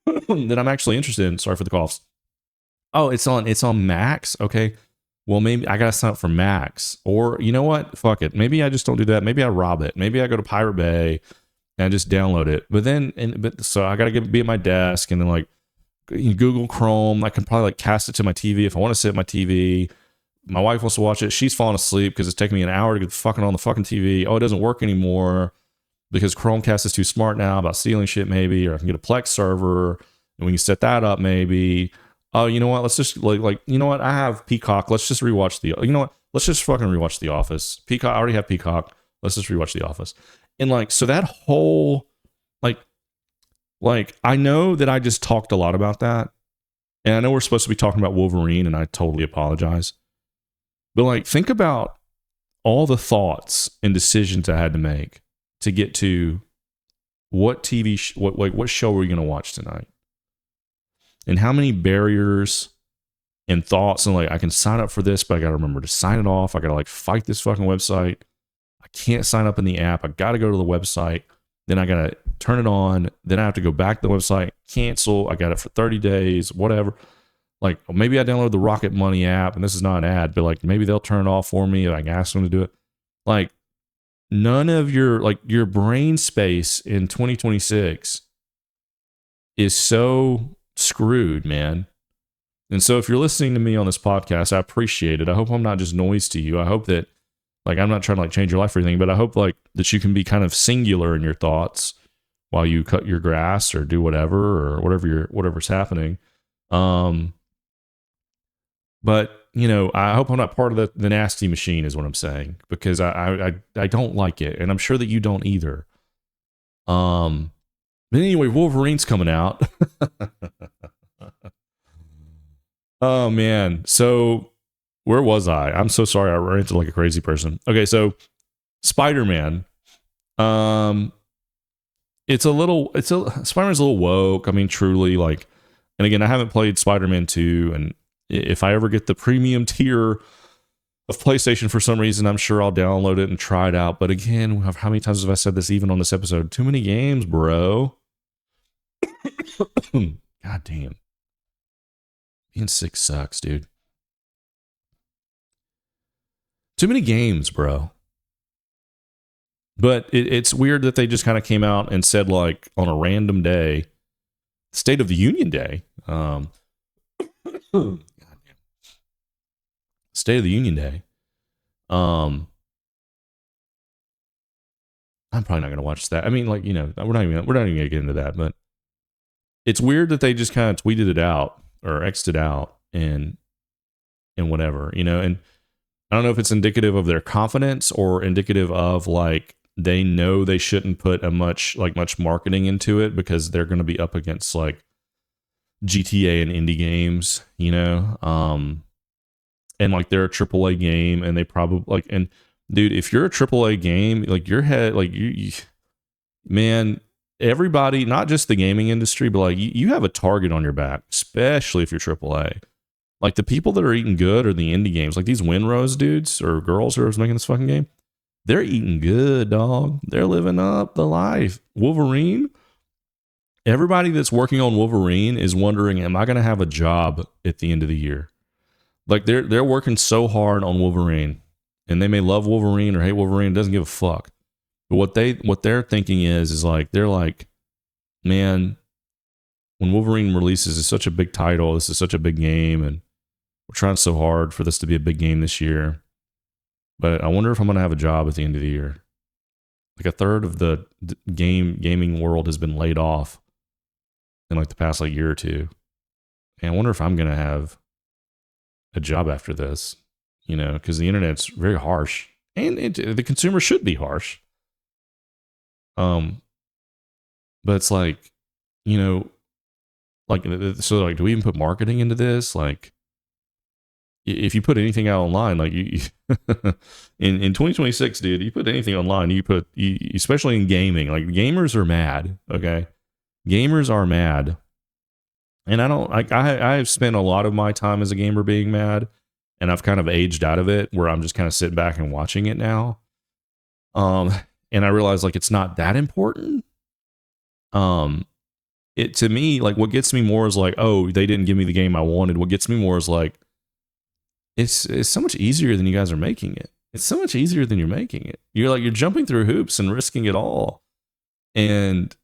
that I'm actually interested in. Sorry for the coughs. Oh, it's on Max. Okay, well, maybe I got to sign up for Max. Or, you know what? Fuck it. Maybe I just don't do that. Maybe I rob it. Maybe I go to Pirate Bay and I just download it. But then, so I got to be at my desk and then like Google Chrome. I can probably like cast it to my TV if I want to sit at my TV. My wife wants to watch it. She's falling asleep because it's taking me an hour to get fucking on the fucking TV. Oh, it doesn't work anymore because Chromecast is too smart now about stealing shit maybe, or I can get a Plex server and we can set that up maybe. Oh, you know what? Let's just like you know what? I have Peacock. Let's just rewatch you know what? Let's just fucking rewatch The Office. Peacock. I already have Peacock. Let's just rewatch The Office. And like, so that whole like I know that I just talked a lot about that, And I know we're supposed to be talking about Wolverine, and I totally apologize. But like, think about all the thoughts and decisions I had to make to get to what what show are we going to watch tonight, and how many barriers and thoughts, and like, I can sign up for this, but I got to remember to sign it off. I got to like fight this fucking website. I can't sign up in the app. I got to go to the website. Then I got to turn it on. Then I have to go back to the website, cancel. I got it for 30 days, whatever. Like, maybe I download the Rocket Money app, and this is not an ad, but like, maybe they'll turn it off for me. I can ask them to do it. Like, none of your brain space in 2026 is so screwed, man. And so if you're listening to me on this podcast, I appreciate it. I hope I'm not just noise to you. I hope that, like, I'm not trying to like change your life or anything, but I hope like that you can be kind of singular in your thoughts while you cut your grass or do whatever, or whatever's happening. But I hope I'm not part of the nasty machine, is what I'm saying, because I don't like it, and I'm sure that you don't either. But anyway, Wolverine's coming out. Oh man, so where was I? I'm so sorry, I ranted like a crazy person. Okay, so Spider-Man. Spider-Man's a little woke. I mean, truly, like, and again, I haven't played Spider-Man 2, and if I ever get the premium tier of PlayStation for some reason, I'm sure I'll download it and try it out. But again, how many times have I said this even on this episode? Too many games, bro. God damn. Being sick sucks, dude. Too many games, bro. But it's weird that they just kind of came out and said, like, on a random day, State of the Union Day, State of the Union Day. I'm probably not going to watch that. I mean, like, we're not even going to get into that, but it's weird that they just kind of tweeted it out or X'd it out and whatever, and I don't know if it's indicative of their confidence or indicative of like they know they shouldn't put much marketing into it because they're going to be up against like GTA and indie games, and like they're a AAA game, and they probably like, and dude, if you're a AAA game, like your head, like you man, everybody, not just the gaming industry, but like you have a target on your back, especially if you're AAA. Like the people that are eating good are the indie games, like these Windrose dudes or girls who are making this fucking game. They're eating good, dog. They're living up the life. Wolverine. Everybody that's working on Wolverine is wondering, am I going to have a job at the end of the year? Like they're working so hard on Wolverine, and they may love Wolverine or hate Wolverine. It doesn't give a fuck. But what they're thinking is like, they're like, man, when Wolverine releases, it's such a big title. This is such a big game, and we're trying so hard for this to be a big game this year. But I wonder if I'm going to have a job at the end of the year. Like a third of the gaming world has been laid off in like the past like year or two. And I wonder if I'm going to have a job after this, because the internet's very harsh, and the consumer should be harsh. But it's like, like, so like, do we even put marketing into this? Like, if you put anything out online, like you in 2026, dude, you put anything online, especially in gaming, like gamers are mad. Okay. Gamers are mad. And I have spent a lot of my time as a gamer being mad, and I've kind of aged out of it where I'm just kind of sitting back and watching it now. And I realize like, it's not that important. It, to me, like what gets me more is like, oh, they didn't give me the game I wanted. What gets me more is like, it's so much easier than you guys are making it. It's so much easier than you're making it. You're jumping through hoops and risking it all. And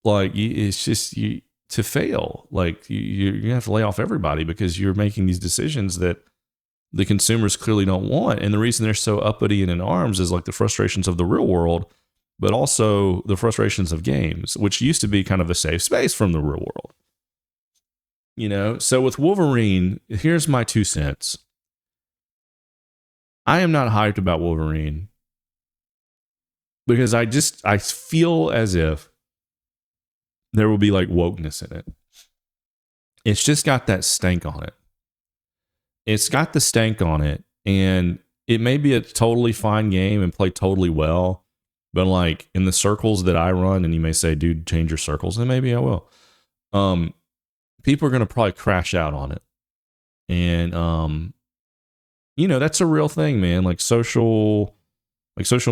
like, it's just to fail. Like you have to lay off everybody because you're making these decisions that the consumers clearly don't want. And the reason they're so uppity and in arms is like the frustrations of the real world, but also the frustrations of games, which used to be kind of a safe space from the real world. So with Wolverine, here's my 2 cents. I am not hyped about Wolverine because I feel as if there will be like wokeness in it. It's just got that stank on it. It's got the stank on it, and it may be a totally fine game and play totally well, but like in the circles that I run, and you may say, dude, change your circles, and maybe I will. People are going to probably crash out on it. And, that's a real thing, man. Like social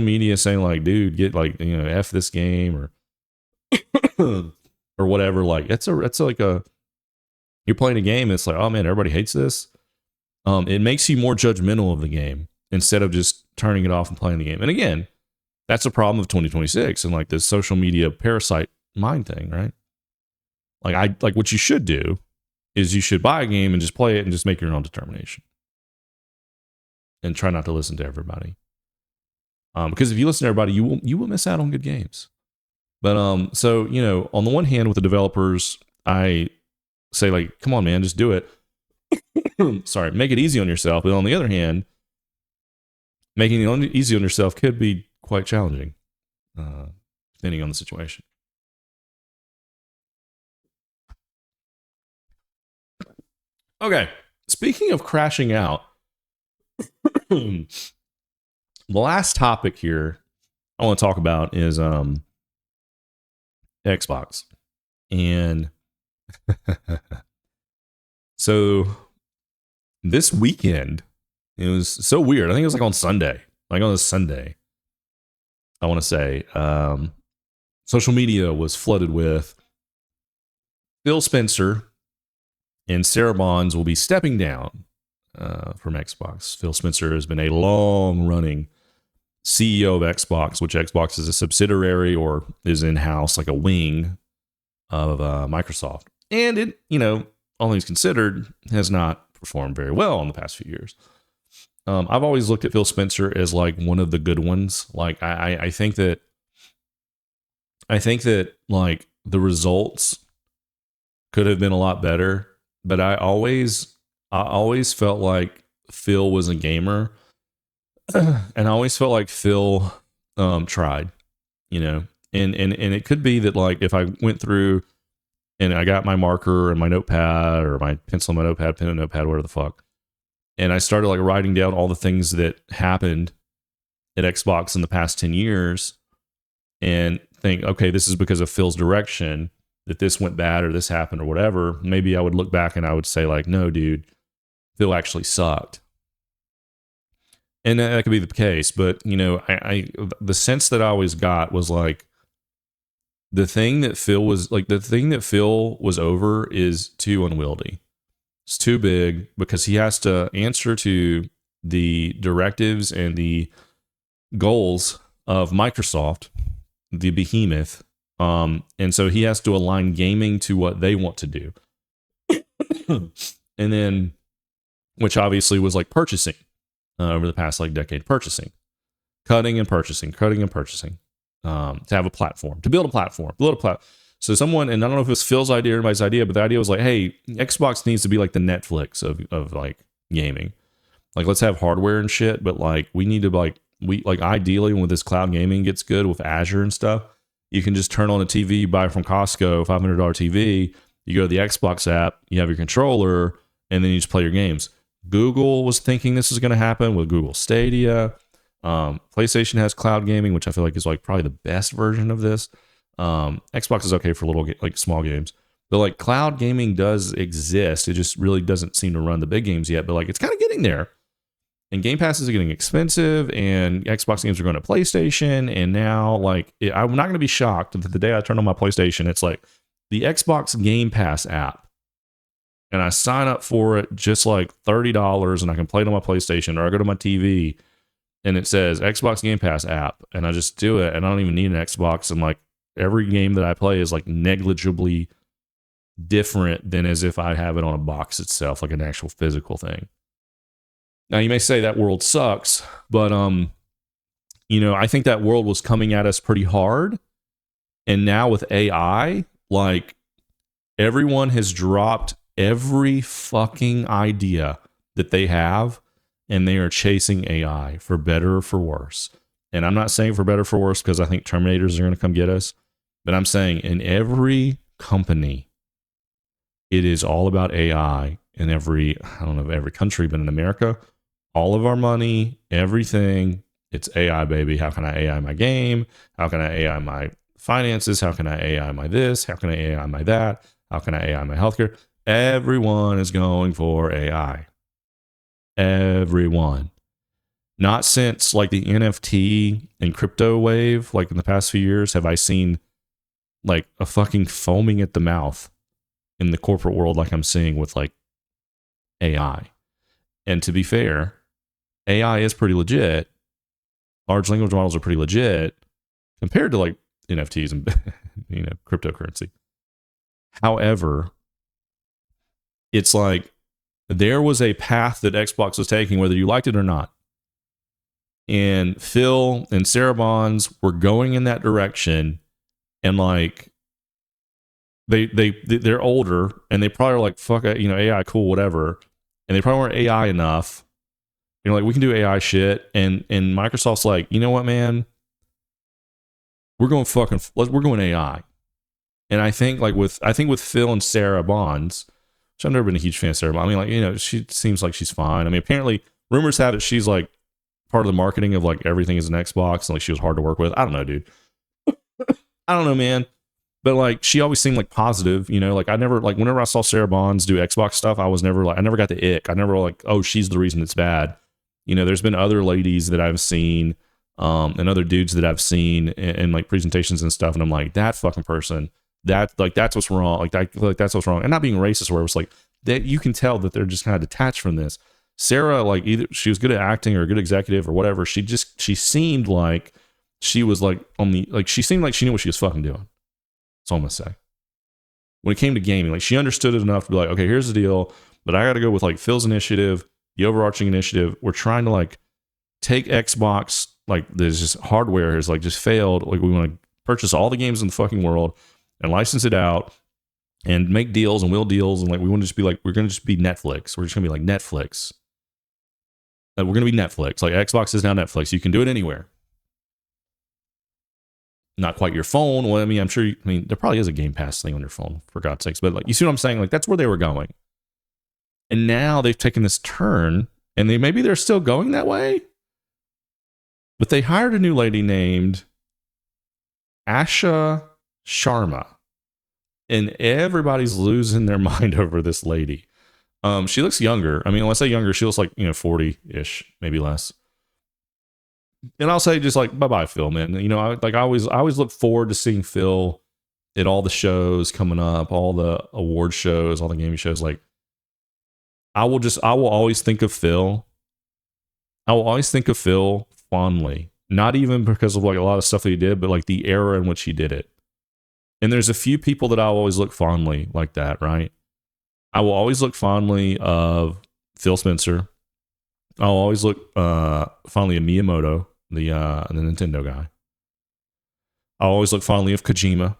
media saying like, dude, get like, F this game or, or whatever. Like it's like you're playing a game. It's like, oh man, everybody hates this. It makes you more judgmental of the game instead of just turning it off and playing the game. And again, that's a problem of 2026 and like this social media parasite mind thing, right? Like what you should do is you should buy a game and just play it and just make your own determination. And try not to listen to everybody. Because if you listen to everybody, you will miss out on good games. But so on the one hand, with the developers, I say like, come on, man, just do it. Sorry, make it easy on yourself. But on the other hand, making it easy on yourself could be quite challenging, depending on the situation. Okay, speaking of crashing out, the last topic here I want to talk about is Xbox. And so this weekend, it was so weird. I think it was like on Sunday. Like on a Sunday, I want to say, social media was flooded with Phil Spencer and Sarah Bonds will be stepping down from Xbox. Phil Spencer has been a long-running CEO of Xbox, which Xbox is a subsidiary or is in-house, like a wing of Microsoft. And it, all things considered, has not performed very well in the past few years. I've always looked at Phil Spencer as like one of the good ones. Like I think that like the results could have been a lot better, but I always felt like Phil was a gamer, and I always felt like Phil tried, and it could be that like if I went through and I got my marker and my notepad or my pencil and my notepad, pen and notepad, whatever the fuck, and I started like writing down all the things that happened at Xbox in the past 10 years and think, okay, this is because of Phil's direction that this went bad or this happened or whatever. Maybe I would look back and I would say like, no, dude, Phil actually sucked. And that could be the case. But, I the sense that I always got was like, the thing that Phil was over is too unwieldy. It's too big because he has to answer to the directives and the goals of Microsoft, the behemoth. And so he has to align gaming to what they want to do. And then, which obviously was like purchasing over the past like decade, cutting and purchasing, to have a platform, to build a platform, So someone, and I don't know if it was Phil's idea or anybody's idea, but the idea was like, hey, Xbox needs to be like the Netflix of like gaming. Like, let's have hardware and shit, but like we need to like ideally when this cloud gaming gets good with Azure and stuff, you can just turn on a TV you buy from Costco, $500 TV. You go to the Xbox app, you have your controller, and then you just play your games. Google was thinking this is going to happen with Google Stadia. PlayStation has cloud gaming, which I feel like is like probably the best version of this. Xbox is okay for little like small games, but like cloud gaming does exist. It just really doesn't seem to run the big games yet, but like it's kind of getting there. And Game Passes are getting expensive, and Xbox games are going to PlayStation. And now, like, I'm not going to be shocked that the day I turn on my PlayStation, it's like the Xbox Game Pass app. And I sign up for it just like $30, and I can play it on my PlayStation, or I go to my TV, and it says Xbox Game Pass app. And I just do it, and I don't even need an Xbox. And like every game that I play is like negligibly different than as if I have it on a box itself, like an actual physical thing. Now, you may say that world sucks, but, I think that world was coming at us pretty hard. And now with AI, like, everyone has dropped every fucking idea that they have, and they are chasing AI for better or for worse. And I'm not saying for better or for worse because I think Terminators are going to come get us, but I'm saying in every company, It is all about AI in every, I don't know, every country, but in America, all of our money, everything, it's AI, baby. How can I AI my game? How can I AI my finances? How can I AI my this? How can I AI my that? How can I AI my healthcare? Everyone is going for AI. Everyone. Not since like the NFT and crypto wave, like in the past few years, have I seen like a fucking foaming at the mouth in the corporate world like I'm seeing with like AI. And to be fair, AI is pretty legit. Large language models are pretty legit compared to like NFTs and cryptocurrency. However, it's like there was a path that Xbox was taking, whether you liked it or not. And Phil and Sarah Bonds were going in that direction, and like they're older, and they probably are like, fuck it, AI cool, whatever. And they probably weren't AI enough. Like, we can do AI shit. And Microsoft's like, you know what, man? We're going AI. And I think with Phil and Sarah Bonds, which I've never been a huge fan of Sarah Bonds. I mean, like, she seems like she's fine. I mean, apparently rumors have it she's like part of the marketing of like everything is an Xbox, and like she was hard to work with. I don't know, dude. I don't know, man. But like she always seemed like positive, like I never, like whenever I saw Sarah Bonds do Xbox stuff, I never got the ick. I never like, oh, she's the reason it's bad. There's been other ladies that I've seen, and other dudes that I've seen in like presentations and stuff, and I'm like, that fucking person, that's what's wrong. Like that's what's wrong. And not being racist, where it was like that, you can tell that they're just kind of detached from this. Sarah, like either she was good at acting or a good executive or whatever. She seemed like she was like she seemed like she knew what she was fucking doing. That's all I'm gonna say. When it came to gaming, like she understood it enough to be like, okay, here's the deal, but I got to go with like Phil's initiative, the overarching initiative. We're trying to like take Xbox, like there's just hardware has like just failed. Like we want to purchase all the games in the fucking world and license it out and make deals and will deals, and like we want to just be like, we're gonna just be Netflix. We're just gonna be like Netflix. We're gonna be Netflix. Like Xbox is now Netflix. You can do it anywhere. Not quite your phone. Well, I mean, I'm sure. There probably is a Game Pass thing on your phone, for God's sakes. But like, you see what I'm saying? Like, that's where they were going. And now they've taken this turn, and maybe they're still going that way. But they hired a new lady named Asha Sharma, and everybody's losing their mind over this lady. She looks younger. I mean, when I say younger, she looks like 40-ish, maybe less. And I'll say just like, bye-bye, Phil, man. I always look forward to seeing Phil at all the shows coming up, all the award shows, all the gaming shows. Like, I will always think of Phil. I will always think of Phil fondly. Not even because of like a lot of stuff that he did, but like the era in which he did it. And there's a few people that I'll always look fondly like that, right? I will always look fondly of Phil Spencer. I'll always look fondly of Miyamoto, the Nintendo guy. I'll always look fondly of Kojima.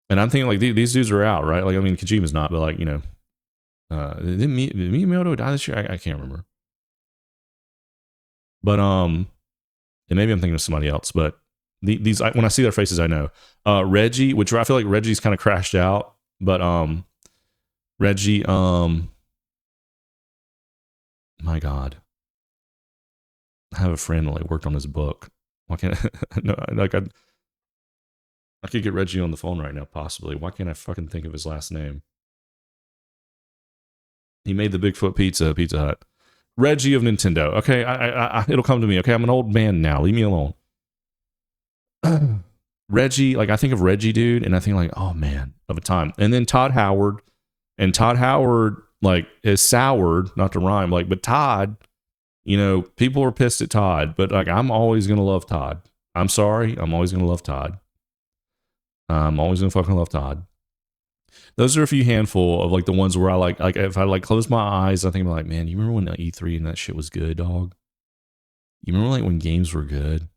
And I'm thinking like these dudes are out, right? Like, I mean, Kojima's not, but like, did Miyamoto die this year? I can't remember. But and maybe I'm thinking of somebody else, but these when I see their faces, I know. Reggie, which I feel like Reggie's kind of crashed out, but Reggie, my God. I have a friend that like worked on his book. Why can't I could get Reggie on the phone right now, possibly. Why can't I fucking think of his last name? He made the Bigfoot Pizza Hut. Reggie of Nintendo. Okay, I it'll come to me. Okay, I'm an old man now. Leave me alone. Reggie, like I think of Reggie, dude, and I think like, oh man, of a time. And then Todd Howard, and Todd Howard like is soured, not to rhyme, like, but Todd, people are pissed at Todd, but like I'm always gonna love Todd. I'm sorry, I'm always gonna love Todd. I'm always gonna fucking love Todd. Those are a few handful of like the ones where I like if I like close my eyes, I think about like, man, you remember when E3 and that shit was good, dog? You remember like when games were good?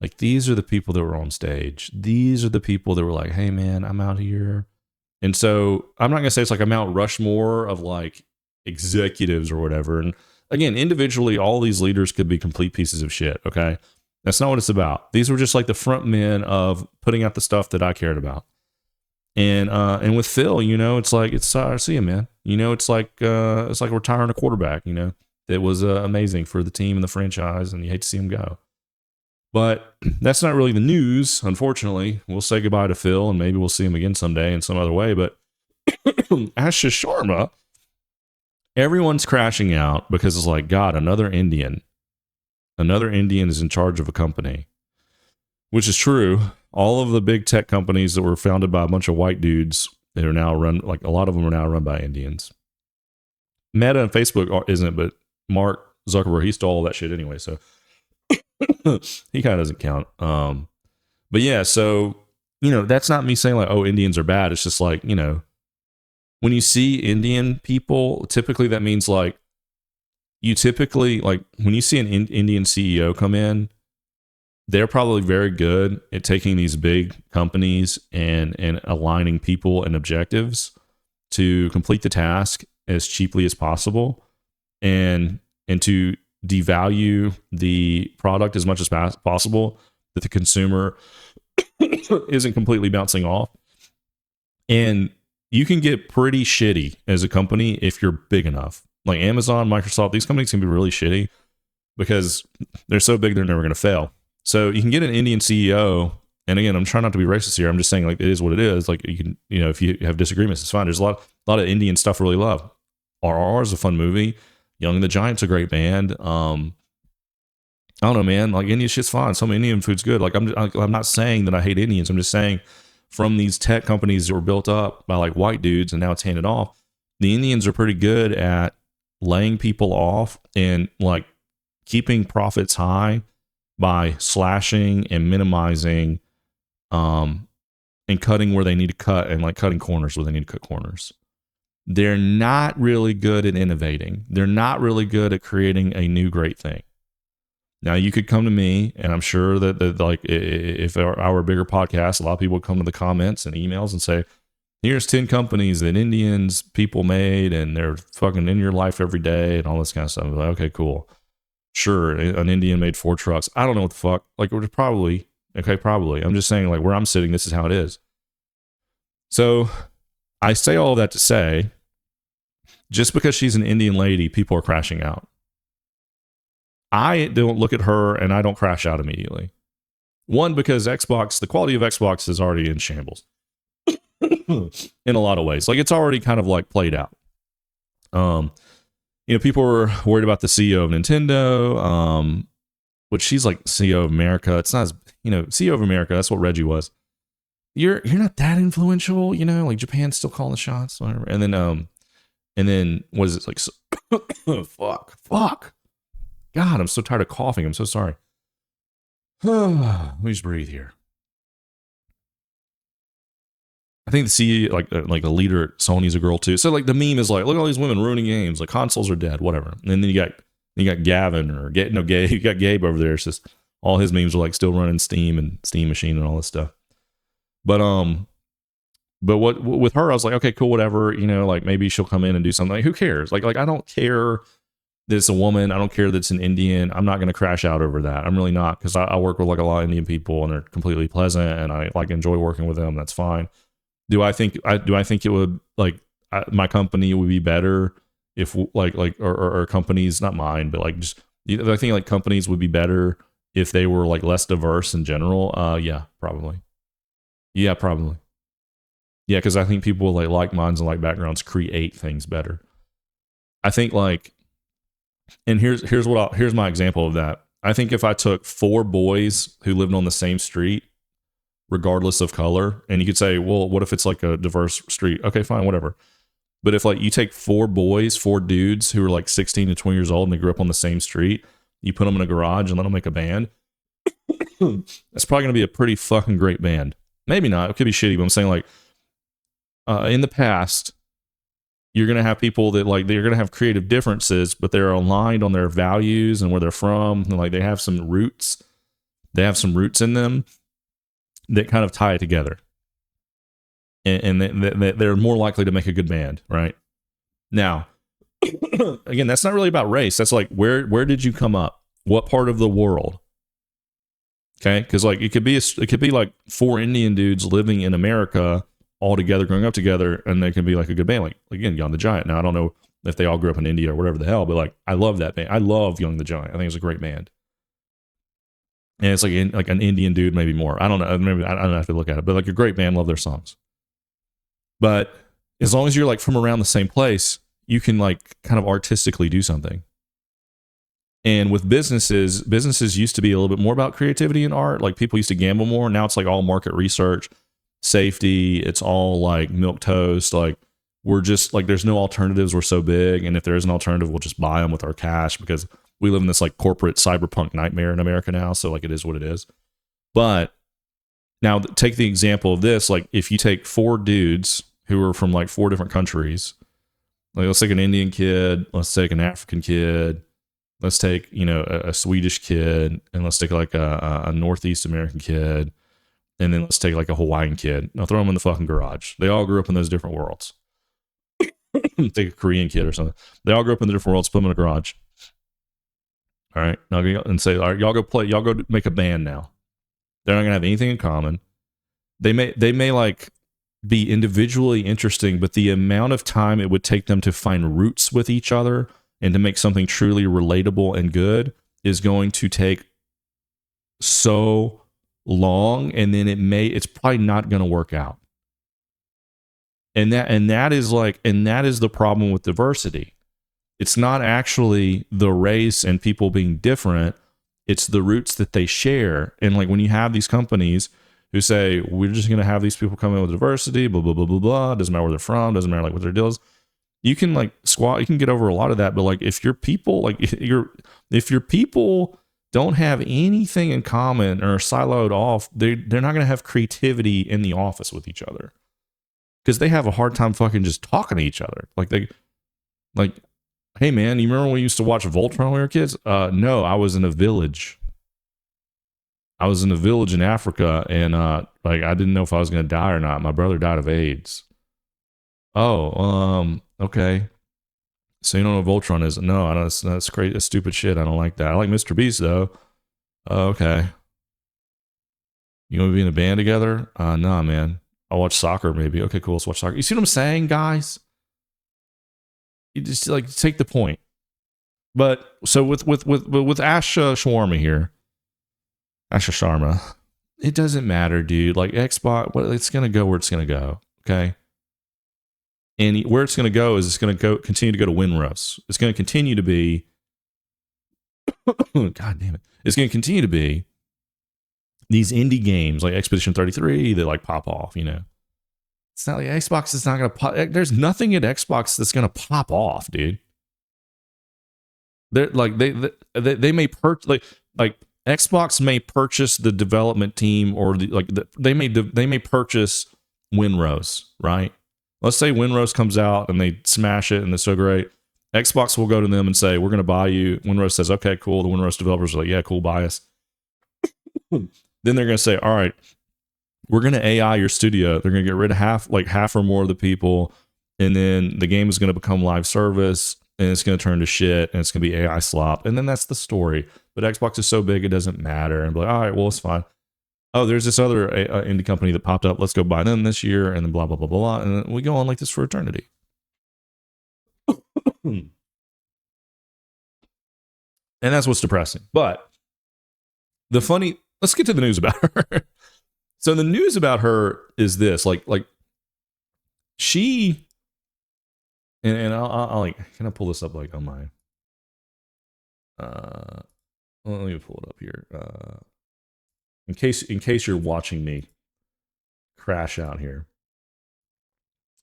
Like these are the people that were on stage. These are the people that were like, hey man, I'm out here. And so I'm not gonna say it's like a Mount Rushmore of like executives or whatever. And again, individually, all these leaders could be complete pieces of shit. Okay. That's not what it's about. These were just like the front men of putting out the stuff that I cared about. And with Phil, it's like I see him, man. It's like retiring a quarterback. It was amazing for the team and the franchise, and you hate to see him go. But that's not really the news, unfortunately. We'll say goodbye to Phil, and maybe we'll see him again someday in some other way. But Asha Sharma, everyone's crashing out because it's like, God, another Indian is in charge of a company, which is true. All of the big tech companies that were founded by a bunch of white dudes that are now run, like a lot of them are now run by Indians. Meta and Facebook isn't, but Mark Zuckerberg, he stole all that shit anyway, so he kind of doesn't count. But yeah, so that's not me saying like, oh, Indians are bad. It's just like, when you see Indian people, typically that means like you typically like when you see an Indian CEO come in, they're probably very good at taking these big companies and aligning people and objectives to complete the task as cheaply as possible and to devalue the product as much as possible that the consumer isn't completely bouncing off. And you can get pretty shitty as a company if you're big enough. Like Amazon, Microsoft, these companies can be really shitty because they're so big they're never going to fail. So you can get an Indian CEO, and again, I'm trying not to be racist here. I'm just saying like it is what it is. Like you can, if you have disagreements, it's fine. There's a lot of Indian stuff I really love. RRR is a fun movie. Young and the Giant's a great band. I don't know, man. Like Indian shit's fine. Some Indian food's good. Like I'm not saying that I hate Indians. I'm just saying from these tech companies that were built up by like white dudes and now it's handed off, the Indians are pretty good at laying people off and like keeping profits high by slashing and minimizing and cutting where they need to cut and like cutting corners where they need to cut corners. They're not really good at innovating. They're not really good at creating a new great thing. Now you could come to me, and I'm sure that like if our bigger podcast, a lot of people would come to the comments and emails and say, here's 10 companies that Indians people made and they're fucking in your life every day and all this kind of stuff. I'm like, okay, cool. Sure, an Indian made 4 trucks. I don't know what the fuck. Like, it was probably. I'm just saying, like, where I'm sitting, this is how it is. So, I say all of that to say, just because she's an Indian lady, people are crashing out. I don't look at her and I don't crash out immediately. One, because the quality of Xbox is already in shambles. In a lot of ways. Like, it's already kind of, like, played out. People were worried about the CEO of Nintendo, which she's like CEO of America. It's not as, CEO of America. That's what Reggie was. You're not that influential, like Japan's still calling the shots, whatever. And then what is it like? Fuck. God, I'm so tired of coughing. I'm so sorry. Let me just breathe here. I think the CEO, like the leader at Sony's a girl too. So like the meme is like, look at all these women ruining games. Like consoles are dead, whatever. And then you got Gavin Gabe. You got Gabe over there. It's just all his memes are like still running Steam and Steam Machine and all this stuff. But what with her, I was like, okay, cool, whatever. Like maybe she'll come in and do something. Like who cares? Like I don't care that it's a woman. I don't care that it's an Indian. I'm not going to crash out over that. I'm really not, because I work with like a lot of Indian people and they're completely pleasant and I like enjoy working with them. That's fine. Do I think it would like my company would be better if or companies, not mine, but like just I think like companies would be better if they were like less diverse in general. Yeah, probably. Yeah, because I think people with like minds and like backgrounds create things better. I think like, and here's my example of that. I think if I took 4 boys who lived on the same street, regardless of color, and you could say, well, what if it's like a diverse street? Okay, fine, whatever. But if like you take 4 dudes who are like 16 to 20 years old and they grew up on the same street, you put them in a garage and let them make a band, that's probably going to be a pretty fucking great band. Maybe not, it could be shitty, but I'm saying like in the past, you're going to have people that like, they're going to have creative differences, but they're aligned on their values and where they're from. And like they have some roots in them that kind of tie it together. And they're more likely to make a good band, right? Now, again, that's not really about race. That's like, where did you come up? What part of the world? Okay, because like it could be like 4 Indian dudes living in America, all together, growing up together, and they can be like a good band. Like again, Young the Giant. Now I don't know if they all grew up in India or whatever the hell, but like I love that band. I love Young the Giant. I think it's a great band. And it's like an Indian dude, maybe more. I don't know. Maybe I don't have to look at it, but like a great band, love their songs. But as long as you're like from around the same place, you can like kind of artistically do something. And with businesses used to be a little bit more about creativity and art. Like people used to gamble more. Now it's like all market research, safety. It's all like milquetoast. Like we're just like, there's no alternatives. We're so big. And if there is an alternative, we'll just buy them with our cash because we live in this like corporate cyberpunk nightmare in America now. So like it is what it is. But now take the example of this. Like if you take 4 dudes who are from like 4 different countries, like let's take an Indian kid, let's take an African kid, let's take, you know, a Swedish kid, and let's take like a Northeast American kid, and then let's take like a Hawaiian kid. Now throw them in the fucking garage. They all grew up in those different worlds. Take a Korean kid or something. They all grew up in the different worlds. Put them in a garage. All right, now go and say, all right, y'all go play. Y'all go make a band now. They're not gonna have anything in common. They may like be individually interesting, but the amount of time it would take them to find roots with each other and to make something truly relatable and good is going to take so long, and then it's probably not going to work out. And that is the problem with diversity. It's not actually the race and people being different. It's the roots that they share. And like when you have these companies who say, we're just going to have these people come in with diversity, blah, blah, blah, blah, blah. Doesn't matter where they're from. Doesn't matter like what their deal is. You can like you can get over a lot of that. But like if your people, if your people don't have anything in common or are siloed off, they're not going to have creativity in the office with each other. Because they have a hard time fucking just talking to each other. Hey man, you remember when we used to watch Voltron when we were kids? No, I was in a village. I was in a village in Africa, and like I didn't know if I was going to die or not. My brother died of AIDS. Oh, okay. So you don't know what Voltron is? No, I don't. That's crazy. That's stupid shit. I don't like that. I like Mr. Beast though. Oh, okay. You want to be in a band together? Nah, man. I'll watch soccer maybe. Okay, cool. Let's watch soccer. You see what I'm saying, guys? You just like take the point. But so with Asha Shawarma here, Asha Sharma, it doesn't matter, dude. Like Xbox, it's gonna go where it's gonna go. Okay. And where it's going to go is it's going to continue to go to Windrose. It's going to continue to be, God damn it. It's going to continue to be these indie games like Expedition 33 that like pop off, you know. It's not like Xbox is not going to pop. There's nothing at Xbox that's going to pop off, dude. They're like, they may like Xbox may purchase the development team or they may purchase Windrose, right? Let's say Windrose comes out and they smash it and they're so great. Xbox will go to them and say, we're going to buy you. Windrose says, okay, cool. The Windrose developers are like, yeah, cool, buy us. Then they're going to say, all right, we're going to AI your studio. They're going to get rid of half or more of the people. And then the game is going to become live service and it's going to turn to shit and it's going to be AI slop. And then that's the story. But Xbox is so big, it doesn't matter. And be like, all right, well, it's fine. Oh, there's this other indie company that popped up. Let's go buy them this year, and then blah, blah, blah, blah, blah. And then we go on like this for eternity. And that's what's depressing. But let's get to the news about her. So the news about her is this, like she, and I'll like, can I pull this up like on my, let me pull it up here. In case you're watching me crash out here,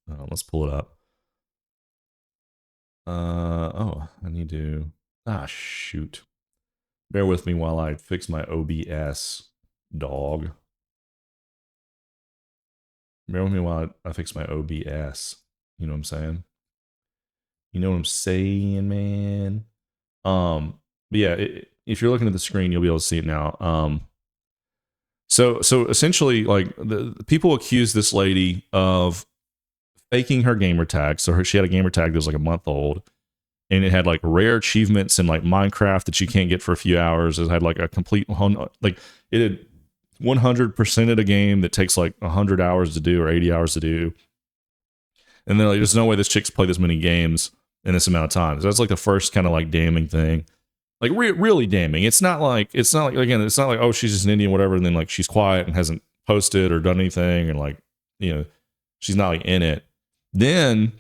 let's pull it up. I need to. Shoot! Bear with me while I fix my OBS, dog. Bear with me while I fix my OBS. You know what I'm saying? You know what I'm saying, man. But yeah, if you're looking at the screen, you'll be able to see it now. So essentially, like the people accuse this lady of faking her gamer tag. So she had a gamer tag that was like a month old, and it had like rare achievements in like Minecraft that you can't get for a few hours. It had like a complete like it had 100% of a game that takes like 100 hours to do or 80 hours to do. And then like, there's no way this chick's played this many games in this amount of time. So that's like the first kind of like damning thing. Like really damning. It's not like again, it's not like, oh, she's just an Indian, whatever, and then like she's quiet and hasn't posted or done anything, and like, you know, she's not like in it. Then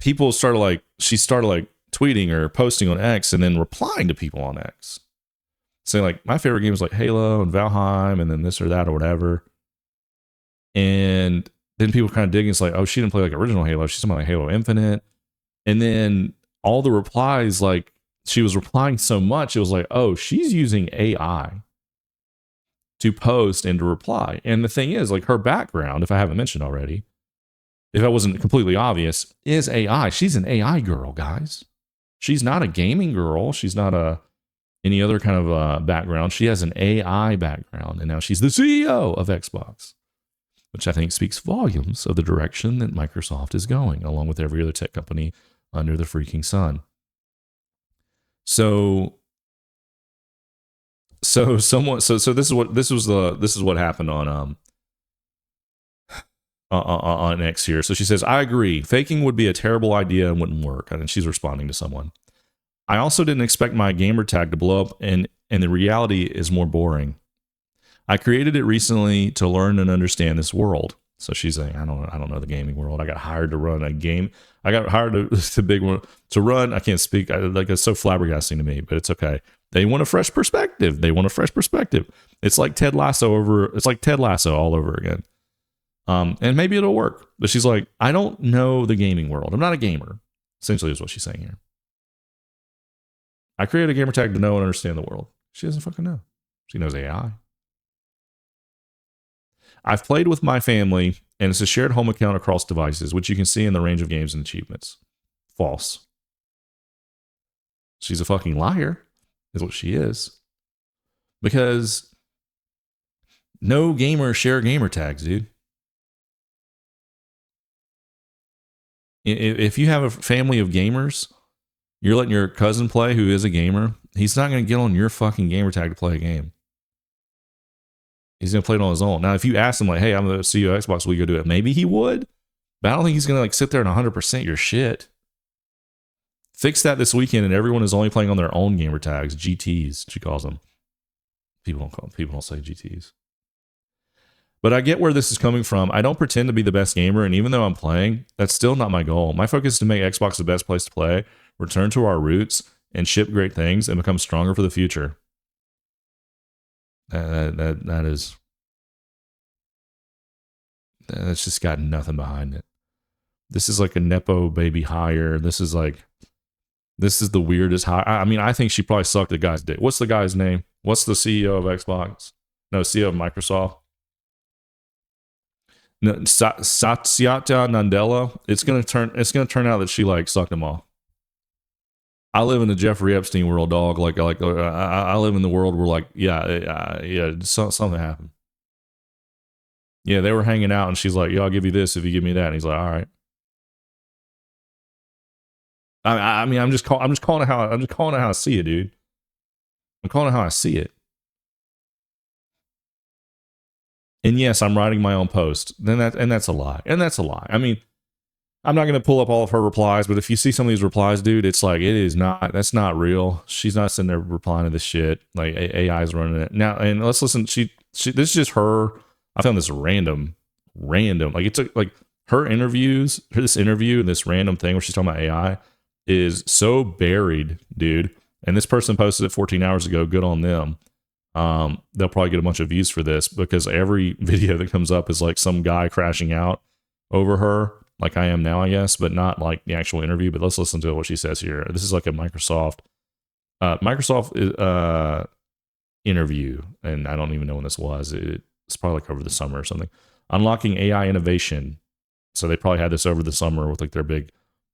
people started like, she started like tweeting or posting on X and then replying to people on X. Saying like, my favorite game is like Halo and Valheim and then this or that or whatever. And then people kind of digging. It's like, oh, she didn't play like original Halo. She's talking about like Halo Infinite. And then all the replies, like she was replying so much, it was like, oh, she's using AI to post and to reply. And the thing is, like her background, if I haven't mentioned already, if that wasn't completely obvious, is AI. She's an AI girl, guys. She's not a gaming girl. She's not any other kind of background. She has an AI background, and now she's the CEO of Xbox, which I think speaks volumes of the direction that Microsoft is going, along with every other tech company under the freaking sun. So this is what happened on X here. So she says, I agree. Faking would be a terrible idea and wouldn't work. And she's responding to someone. I also didn't expect my gamer tag to blow up, and the reality is more boring. I created it recently to learn and understand this world. So she's saying, I don't know the gaming world. I got hired to run a game. I got hired to run. I can't speak. It's so flabbergasting to me, but it's okay. They want a fresh perspective. It's like Ted Lasso all over again. And maybe it'll work. But she's like, I don't know the gaming world. I'm not a gamer. Essentially is what she's saying here. I created a gamer tag to know and understand the world. She doesn't fucking know. She knows AI. I've played with my family, and it's a shared home account across devices, which you can see in the range of games and achievements. False. She's a fucking liar, is what she is. Because no gamers share gamer tags, dude. If you have a family of gamers, you're letting your cousin play who is a gamer, he's not going to get on your fucking gamer tag to play a game. He's going to play it on his own. Now, if you ask him, like, hey, I'm the CEO of Xbox, will you go do it? Maybe he would, but I don't think he's going to like sit there and 100% your shit. Fix that this weekend, and everyone is only playing on their own gamer tags, GTs, she calls them. People don't say GTs. But I get where this is coming from. I don't pretend to be the best gamer, and even though I'm playing, that's still not my goal. My focus is to make Xbox the best place to play, return to our roots, and ship great things, and become stronger for the future. That's just got nothing behind it. This is like a Nepo baby hire. This is the weirdest hire. I mean, I think she probably sucked the guy's dick. What's the guy's name? What's the CEO of Xbox? No, CEO of Microsoft. No, Satya Nadella. It's gonna turn out that she like sucked him off. I live in the Jeffrey Epstein world, dog. I live in the world where like, something happened. Yeah, they were hanging out, and she's like, "Yeah, I'll give you this if you give me that." And he's like, "All right." I mean, I'm just calling it how I see it, dude. I'm calling it how I see it. And yes, I'm writing my own post. That's a lie. I mean, I'm not going to pull up all of her replies, but if you see some of these replies, dude, it's like, that's not real. She's not sitting there replying to this shit. Like AI is running it now. And let's listen. This is just her. I found this random. Like it took like this interview and this random thing where she's talking about AI is so buried, dude. And this person posted it 14 hours ago. Good on them. They'll probably get a bunch of views for this because every video that comes up is like some guy crashing out over her, like I am now, I guess, but not like the actual interview. But let's listen to what she says here. This is like a Microsoft interview, and I don't even know when this was. It's probably like over the summer or something. Unlocking AI innovation. So they probably had this over the summer with like their big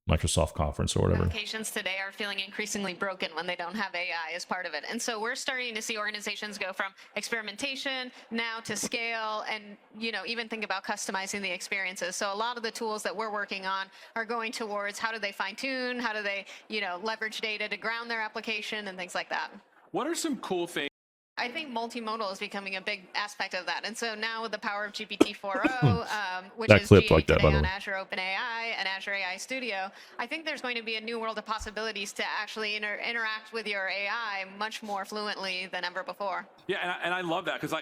Microsoft conference or whatever. Applications today are feeling increasingly broken when they don't have AI as part of it. And so we're starting to see organizations go from experimentation now to scale and, even think about customizing the experiences. So a lot of the tools that we're working on are going towards how do they fine tune, how do they, leverage data to ground their application and things like that. What are some cool things? I think multimodal is becoming a big aspect of that. And so now with the power of GPT-4o, which That is clipped GA like that, by today the on way. Azure OpenAI and Azure AI Studio, I think there's going to be a new world of possibilities to actually interact with your AI much more fluently than ever before. Yeah, and I love that because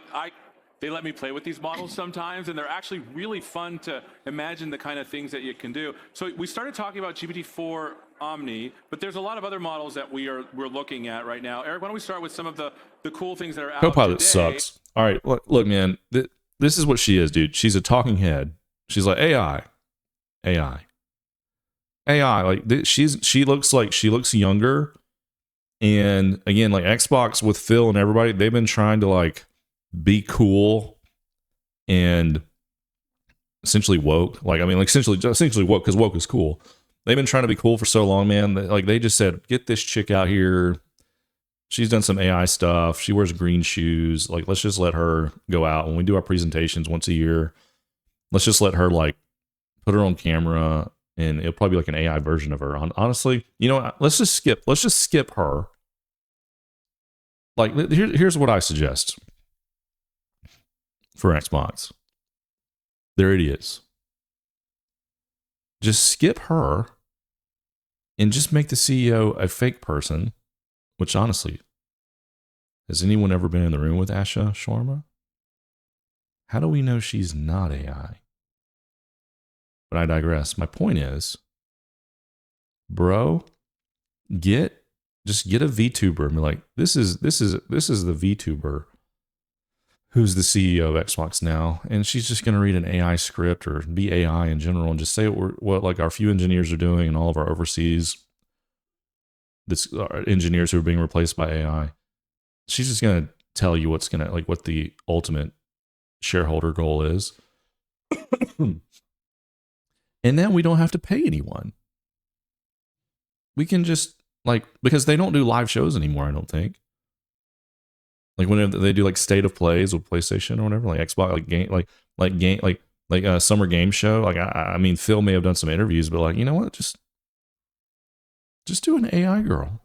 they let me play with these models sometimes, and they're actually really fun to imagine the kind of things that you can do. So we started talking about GPT-4 Omni, but there's a lot of other models that we're looking at right now. Eric, why don't we start with some of the cool things that are out Copilot today? sucks. All right, look, man. This is what she is, dude. She's a talking head. She's like AI. Like she looks younger. And again, like Xbox with Phil and everybody, they've been trying to like be cool and essentially woke. Like, I mean, like essentially woke, because woke is cool. They've been trying to be cool for so long, man. Like, they just said, get this chick out here. She's done some AI stuff. She wears green shoes. Like, let's just let her go out. When we do our presentations once a year, let's just let her like put her on camera, and it'll probably be like an AI version of her. Honestly, you know, let's just skip her. Like, here's what I suggest for Xbox. They're idiots. Just skip her and just make the CEO a fake person, which honestly, has anyone ever been in the room with Asha Sharma? How do we know she's not AI? But I digress. My point is, bro, just get a VTuber and be like, this is the VTuber who's the CEO of Xbox now, and she's just going to read an AI script or be AI in general and just say what like our few engineers are doing and all of our overseas engineers who are being replaced by AI. She's just going to tell you what's going to, like, what the ultimate shareholder goal is. And then we don't have to pay anyone. We can just, like, because they don't do live shows anymore, I don't think. Like, when they do like state of plays with PlayStation or whatever, like Xbox, like summer game show. Like, I mean, Phil may have done some interviews, but like, you know what? Just do an AI girl.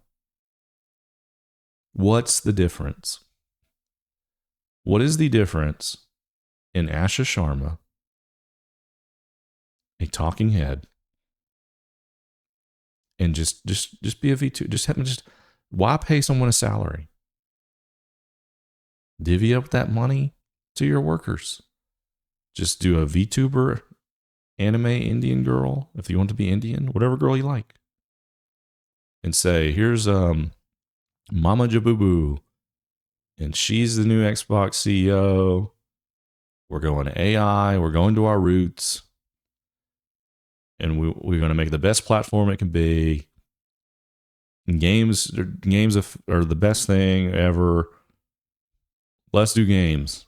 What's the difference? What is the difference in Asha Sharma, a talking head, and just be a V2? Why pay someone a salary? Divvy up that money to your workers. Just do a VTuber, anime Indian girl, if you want to be Indian, whatever girl you like. And say, here's Mama Jabubu, and she's the new Xbox CEO. We're going to AI. We're going to our roots. And we're going to make the best platform it can be. And games are the best thing ever. Let's do games.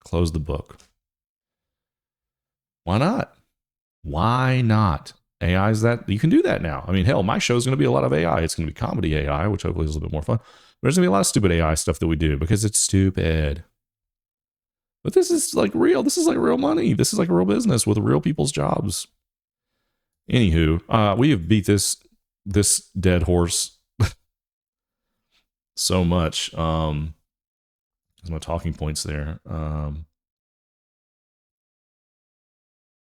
Close the book. Why not? Why not? AI is that, you can do that now. I mean, hell, my show's going to be a lot of AI. It's going to be comedy AI, which hopefully is a little bit more fun. There's going to be a lot of stupid AI stuff that we do because it's stupid. But this is like real. This is like real money. This is like a real business with real people's jobs. Anywho, we have beat this dead horse so much. There's my talking points there.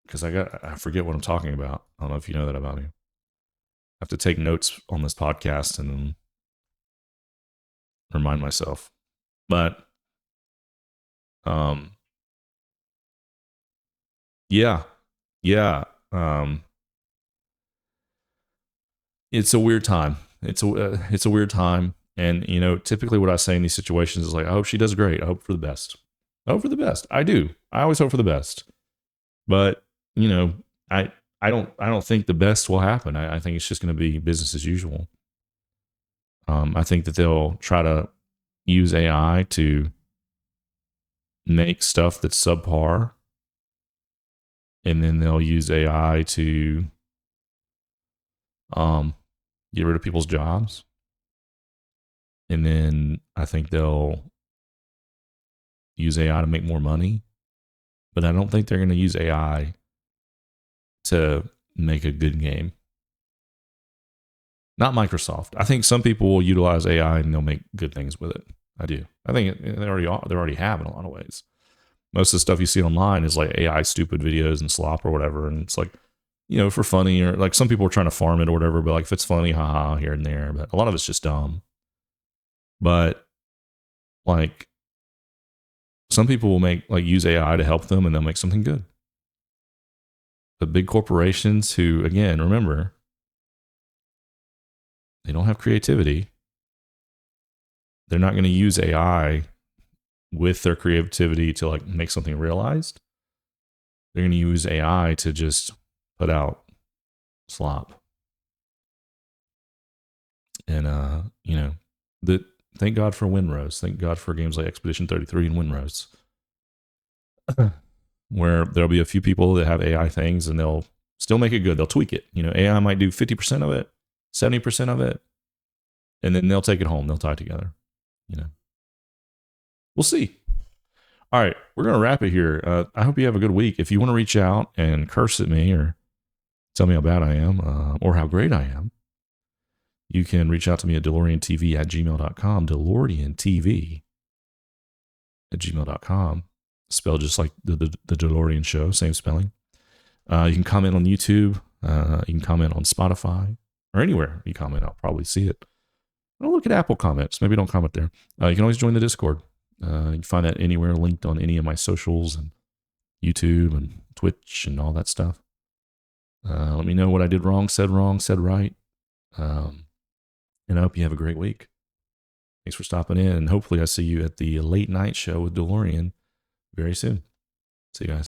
Because I forget what I'm talking about. I don't know if you know that about me. I have to take notes on this podcast and then remind myself. But yeah. It's a weird time. It's a weird time. And, you know, typically what I say in these situations is like, I hope she does great. I hope for the best. I hope for the best. I do. I always hope for the best. But, you know, I don't think the best will happen. I think it's just going to be business as usual. I think that they'll try to use AI to make stuff that's subpar. And then they'll use AI to get rid of people's jobs. And then I think they'll use AI to make more money. But I don't think they're going to use AI to make a good game. Not Microsoft. I think some people will utilize AI and they'll make good things with it. I do. I think they already have in a lot of ways. Most of the stuff you see online is like AI stupid videos and slop or whatever, and it's like, you know, for funny, or like some people are trying to farm it or whatever, but like if it's funny, haha, here and there. But a lot of it's just dumb. But like some people will use AI to help them, and they'll make something good. The big corporations who, again, remember, they don't have creativity. They're not going to use AI with their creativity to like make something realized. They're going to use AI to just put out slop. And you know, thank God for Windrose. Thank God for games like Expedition 33 and Windrose, where there'll be a few people that have AI things and they'll still make it good. They'll tweak it. You know, AI might do 50% of it, 70% of it, and then they'll take it home. They'll tie it together. You know, we'll see. All right, we're going to wrap it here. I hope you have a good week. If you want to reach out and curse at me or tell me how bad I am or how great I am, you can reach out to me at DalorrianTV@gmail.com. DalorrianTV@gmail.com. Spelled just like the DeLorean show, same spelling. You can comment on YouTube. You can comment on Spotify or anywhere you comment. I'll probably see it. Don't look at Apple comments. Maybe don't comment there. You can always join the Discord. You can find that anywhere, linked on any of my socials and YouTube and Twitch and all that stuff. Let me know what I did wrong, said right. And I hope you have a great week. Thanks for stopping in. And hopefully I see you at the late night show with Dalorrian very soon. See you guys.